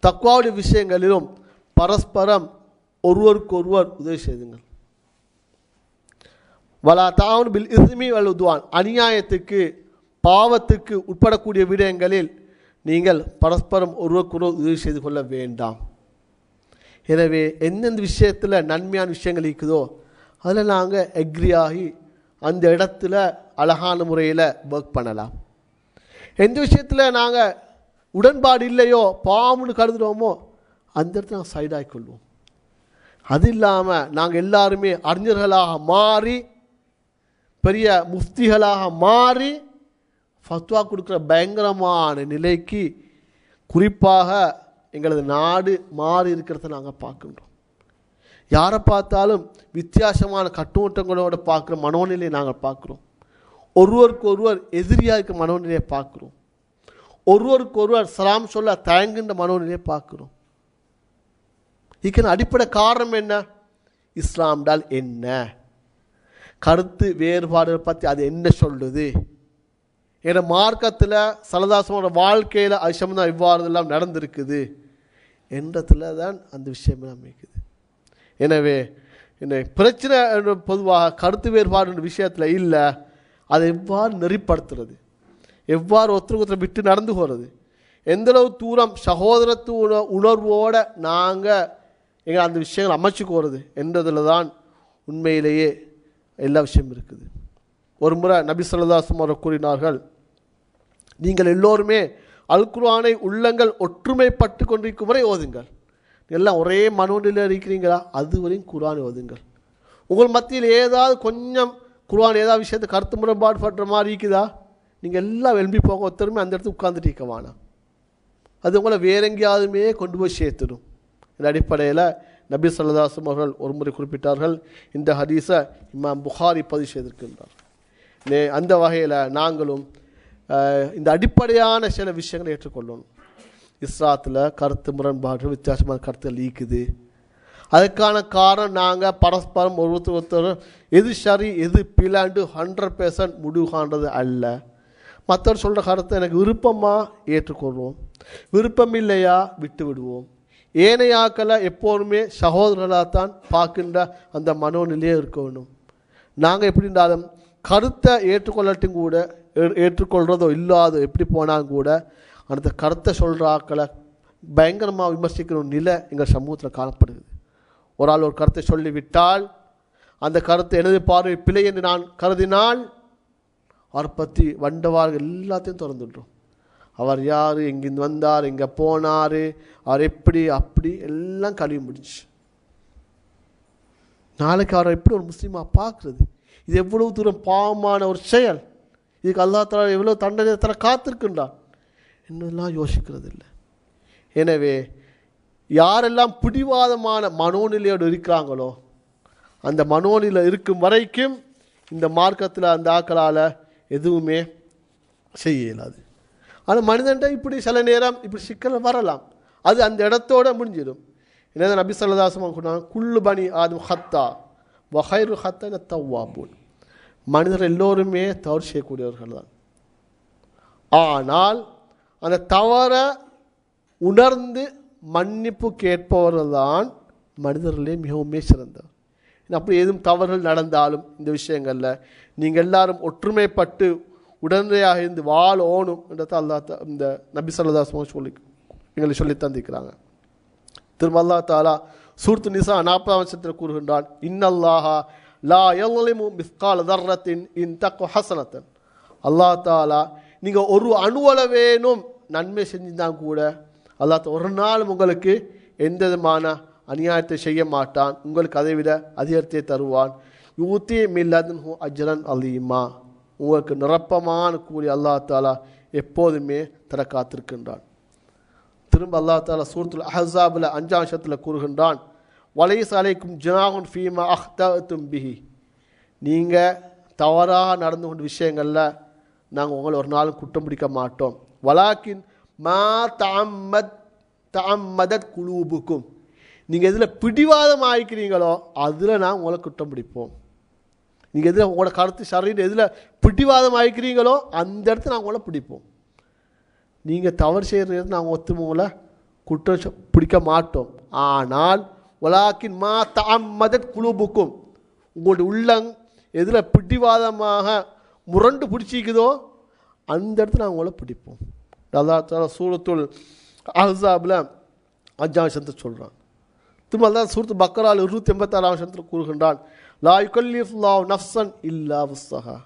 தக்வாவுடைய விஷயங்களிலும் பரஸ்பரம் ஒருவருக்கொருவர் உதவி செய்துங்கள். வலா தஆவனு பில் இஸ்மி வல் உத்வான், அநியாயத்துக்கு பாவத்துக்கு உட்படக்கூடிய விடயங்களில் நீங்கள் பரஸ்பரம் ஒருவருக்கொருவர் உதவி செய்து கொள்ள வேண்டாம். எனவே எந்தெந்த விஷயத்தில் நன்மையான விஷயங்கள் இருக்குதோ அதில் நாங்கள் அக்ரி ஆகி அந்த இடத்துல அழகான முறையில் ஒர்க் பண்ணலாம். எந்த விஷயத்தில் நாங்கள் உடன்பாடு இல்லையோ, பாவம்னு கருதுகிறோமோ அந்த இடத்துல நாங்கள் சைடாகிக்கொள்வோம். அது இல்லாமல் நாங்கள் எல்லாருமே அறிஞர்களாக மாறி, பெரிய முஃப்திகளாக மாறி ஃபத்வா கொடுக்குற பயங்கரமான நிலைக்கு குறிப்பாக எங்களது நாடு மாறி இருக்கிறத நாங்கள் பார்க்கின்றோம். யாரை பார்த்தாலும் வித்தியாசமான கட்டோட்டங்களோடு பார்க்குற மனோநிலையை நாங்கள் பார்க்குறோம். ஒருவருக்கு ஒருவர் எதிரியாக இருக்கிற மனோநிலையை பார்க்குறோம். ஒருவருக்கு ஒருவர் சலாம் சொல்ல தயங்குகின்ற மனோநிலையை பார்க்குறோம். இதுக்கு அடிப்படை காரணம் என்ன? இஸ்லாம்டால் என்ன, கருத்து வேறுபாடுகளை பற்றி அது என்ன சொல்லுது, என மார்க்கத்தில் சலதாசனோட வாழ்க்கையில் அது சம்பந்தம் இவ்வாறு எல்லாம் நடந்திருக்குது என்றதில் தான் அந்த விஷயமே அமைக்குது. எனவே என்ன பிரச்சனை பொதுவாக கருத்து வேறுபாடு விஷயத்தில் இல்லை, அதை எவ்வாறு நெறிப்படுத்துறது, எவ்வாறு ஒருத்தருக்கு ஒருத்தர் விட்டு நடந்து போகிறது, எந்தளவு தூரம் சகோதரத்துவ உணர்வோடு நாங்கள் எங்கள் அந்த விஷயங்கள் அமைச்சுக்கோறது என்றதில் தான் உண்மையிலேயே எல்லா விஷயமும் இருக்குது. ஒரு முறை நபி ஸல்லல்லாஹு அலைஹி வஸல்லம் அவர்கள் கூறினார்கள், நீங்கள் எல்லோருமே அல் குர்ஆனை உள்ளங்கள் ஒற்றுமைப்பட்டு கொண்டிருக்கும் வரை ஓதுங்கள். எல்லாம் ஒரே மனோநிலையில் இருக்கிறீங்களா, அதுவரையும் குர்ஆனை ஓதுங்கள். உங்கள் மத்தியில் ஏதாவது கொஞ்சம் குர்ஆன் ஏதாவது விஷயத்தை கருத்து முரண்பாடு படுற மாதிரி இருக்குதா, நீங்கள் எல்லாம் எழுப்பி போக, ஒருத்தருமே அந்த இடத்துக்கு உட்கார்ந்துட்டு இருக்க வேணாம். அது உங்களை வேற எங்கேயாவதுமே கொண்டு போய் சேர்த்துடும். இந்த அடிப்படையில் நபி ஸல்லல்லாஹு அலைஹி வஸல்லம் அவர்கள் ஒரு முறை குறிப்பிட்டார்கள். இந்த ஹதீஸை இமாம் புகாரி பதிவு செய்திருக்கின்றார். அந்த வகையில் நாங்களும் இந்த அடிப்படையான சில விஷயங்களை ஏற்றுக்கொள்ளணும். இஸ்லாத்தில் கருத்து முரண்பாடு வித்தியாசமான கருத்துகள் ஈக்குது. அதுக்கான காரணம் நாங்கள் பரஸ்பரம் ஒருத்தர் எது சரி எது பிளாண்டு 100% முடிவு காண்றது அல்ல. மற்றவர் சொல்கிற கருத்தை எனக்கு விருப்பமாக ஏற்றுக்கொள்வோம், விருப்பம் இல்லையா விட்டு விடுவோம். ஏனையாக்களை எப்போதுமே சகோதரர்களாகத்தான் பார்க்கின்ற அந்த மனோநிலையே இருக்க வேணும். நாங்கள் எப்படி இருந்தாலும் கருத்தை ஏற்றுக்கொள்ளட்டும் கூட, ஏற்றுக்கொள்கிறதோ இல்லாதோ எப்படி போனாலும் கூட அந்த கருத்தை சொல்கிற ஆக்களை பயங்கரமாக விமர்சிக்கிற ஒரு நிலை எங்கள் சமூகத்தில் காணப்படுகிறது. ஒரு ஆள் ஒரு கருத்தை சொல்லிவிட்டால் அந்த கருத்தை எனது பார்வை பிழை என்று நான் கருதினால் அவரை பற்றி வண்டவார்கள் எல்லாத்தையும் திறந்துடுறோம். அவர் யார், எங்கிருந்து வந்தார், எங்கே போனார், அவர் எப்படி அப்படி எல்லாம் கழுவி முடிச்சு. நாளைக்கு அவரை எப்படி ஒரு முஸ்லீமாக பார்க்குறது? இது எவ்வளவு தூரம் பாவமான ஒரு செயல். இதுக்கு அல்லாஹ் தஆலா எவ்வளோ தண்டனை தர காத்திருக்கின்றான் என்னெல்லாம் யோசிக்கிறது இல்லை. எனவே யாரெல்லாம் பிடிவாதமான மனோநிலையோடு இருக்கிறாங்களோ அந்த மனோநிலை இருக்கும் வரைக்கும் இந்த மார்க்கத்தில் அந்த ஆக்களால் எதுவுமே செய்ய இயலாது. ஆனால் மனிதன்ட்ட இப்படி சில நேரம் இப்படி சிக்கல் வரலாம், அது அந்த இடத்தோடு முடிஞ்சிடும். என்ன நபி ஸல்லல்லாஹு அலைஹி வஸல்லம் சொன்னாங்க, குல்லு பனி ஆதம் ஹத்தா வஹைரு ஹத்தா தவ்வாபூன். மனிதர் எல்லோருமே தவறு செய்யக்கூடியவர்கள் தான். ஆனால் அந்த தவறை உணர்ந்து மன்னிப்பு கேட்பவர்கள் தான் மனிதர்களே மிகவும் சிறந்தவர். அப்படி எதுவும் தவறுகள் நடந்தாலும் இந்த விஷயங்களில் நீங்கள் எல்லாரும் ஒற்றுமைப்பட்டு உடனடியாக இருந்து வாழணும் என்றதை அல்லாஹ் இந்த நபி ஸல்லல்லாஹு அலைஹி வஸல்லம் எங்களை சொல்லி தந்திருக்கிறாங்க. திரும்ப அல்லாஹ் தஆலா சூரத்து நிசா 40 கூறுகின்றான், இன்னல்லாஹா லா யظ்லிமு மிஸ்கால தர்ரத்தின் இன் தக்கு ஹஸனத்தன். அல்லாஹ் தஆலா நீங்கள் ஒரு அணுவளவேனும் நன்மை செஞ்சுதான் கூட அல்லாஹ் ஒரு நாளும் உங்களுக்கு எந்த விதமான அநியாயத்தை செய்ய மாட்டான், உங்களுக்கு அதை விட அதிகத்தை தருவான். யூத்தி மில்லதுன்ஹு அஜ்ரன் அலீமா. உங்களுக்கு நிரப்பமான கூலி அல்லாஹ் தஆலா எப்போதுமே தர காத்திருக்கின்றான். திரும்ப அல்லாஹ் தஆலா சூரத்துல் அஹ்ஸாபில் 5 கூறுகின்றான், வலைஸ் அலைக்கும் ஜுனாஹுன் ஃபீமா அஹ்தஅதும் பிஹி. நீங்கள் தவறாக நடந்து கொண்ட விஷயங்களில் நாங்கள் உங்களை ஒரு நாளும் குற்றம் பிடிக்க மாட்டோம். வலாக்கின் மா தஅம்மதத் குலூபுக்கும். நீங்கள் எதில் பிடிவாதம் ஆகிக்கிறீங்களோ அதில் நான் உங்களை குற்றம் பிடிப்போம். நீங்கள் எதில் உங்களோட கருத்து சரீரம் எதில் பிடிவாதம் ஆகிக்கிறீங்களோ அந்த இடத்துல நான் உங்களை பிடிப்போம். நீங்கள் தவறு செய்கிறது நாங்கள் உங்களை குற்றம் பிடிக்க மாட்டோம். ஆனால் வலாக்கின் மா தஅம்மதத் குலூபுக்கும், உங்களுடைய உள்ளங் எதில் பிடிவாதமாக முரண்டு பிடிச்சிக்குதோ அந்த இடத்துல நான் உங்களை பிடிப்போம். அல்லாஹ் தஆலா சூரத்துல் அஹ்ஸாபில் 5 சொல்கிறான். திரும்ப அல்லாஹ் சூரத்து பக்கரால் 286 கூறுகின்றான், லா யுகல்லிஃபுல்லாஹு நஃப்ஸன் இல்லா வுஸ்ஸஹா.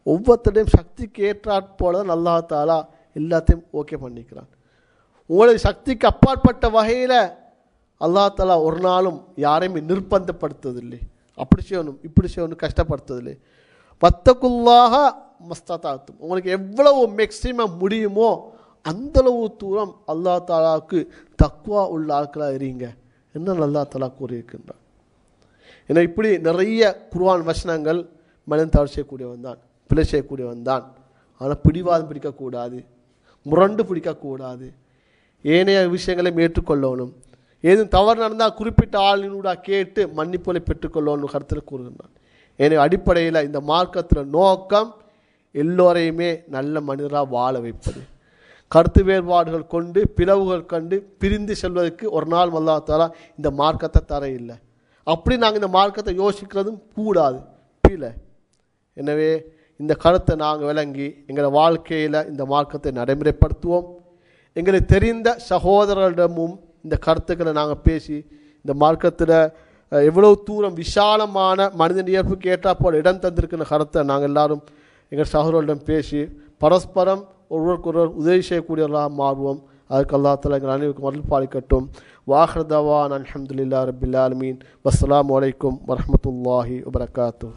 ஒவ்வொருத்தரையும் சக்திக்கு ஏற்றாற்போல தான் அல்லாஹ் தஆலா எல்லாத்தையும் ஓகே பண்ணிக்கிறான். உங்களுடைய சக்திக்கு அப்பாற்பட்ட வகையில் அல்லாஹ் தஆலா ஒரு நாளும் யாரையுமே நிர்பந்தப்படுத்துவதில்லை. அப்படி செய்யணும் இப்படி செய்யணும் கஷ்டப்படுத்துவதில்லை. வத்தகுல்லாஹ மஸ்ததாத்தும். உங்களுக்கு எவ்வளவு மேக்சிமம் முடியுமோ அந்தளவு தூரம் அல்லாஹ் தஆலாவுக்கு தக்வா உள்ள ஆட்களாக இருங்க என்ன அல்லாஹ் தஆலா கூறியிருக்கின்றான். ஏன்னா இப்படி நிறைய குர்ஆன் வசனங்கள் மனிதன் தவறு செய்யக்கூடியவன் தான், பிழை செய்யக்கூடியவன் தான். ஆனால் பிடிவாதம் பிடிக்கக்கூடாது, முரண்டு பிடிக்கக்கூடாது, ஏனைய விஷயங்களை ஏற்றுக்கொள்ளணும். ஏதும் தவறு நடந்தால் குறிப்பிட்ட ஆளினூடாக கேட்டு மன்னிப்புகளை பெற்றுக்கொள்ளணும் கருத்தில் கூறுகின்றான். எனவே அடிப்படையில் இந்த மார்க்கத்தில் நோக்கம் எல்லோரையுமே நல்ல மனிதராக வாழ வைப்பது. கருத்து வேறுபாடுகள் கொண்டு பிளவுகள் கண்டு பிரிந்து செல்வதற்கு ஒரு நாள் அல்லாஹ் தஆலா இந்த மார்க்கத்தை தர இல்லை. அப்படி நாங்கள் இந்த மார்க்கத்தை யோசிக்கிறதும் கூடாது, பிழை. எனவே இந்த கருத்தை நாங்கள் விளங்கி எங்கள் வாழ்க்கையில் இந்த மார்க்கத்தை நடைமுறைப்படுத்துவோம். எங்களுக்கு தெரிந்த சகோதரர்களிடமும் இந்த கருத்துக்களை நாங்கள் பேசி இந்த மார்க்கத்தில் எவ்வளோ தூரம் விசாலமான மனிதன் இயல்புக்கு ஏற்றாப்போல் இடம் தந்திருக்கிற கருத்தை நாங்கள் எல்லாரும் எங்கள் சகோதரர்களிடம் பேசி பரஸ்பரம் ஒருவருக்கொருவர் உதவி செய்யக்கூடியவர்களாக மாறுவோம். அதுக்கு அல்லாஹ் தஆலா எங்கள் அனைவருக்கும் அருள் பாலிக்கட்டும். வாஹிர் தவானா அல்ஹம்துலில்லாஹி ரப்பில் ஆலமீன். வஸ்ஸலாமு அலைக்கும் வரஹ்மத்துல்லாஹி வபரகாத்துஹு.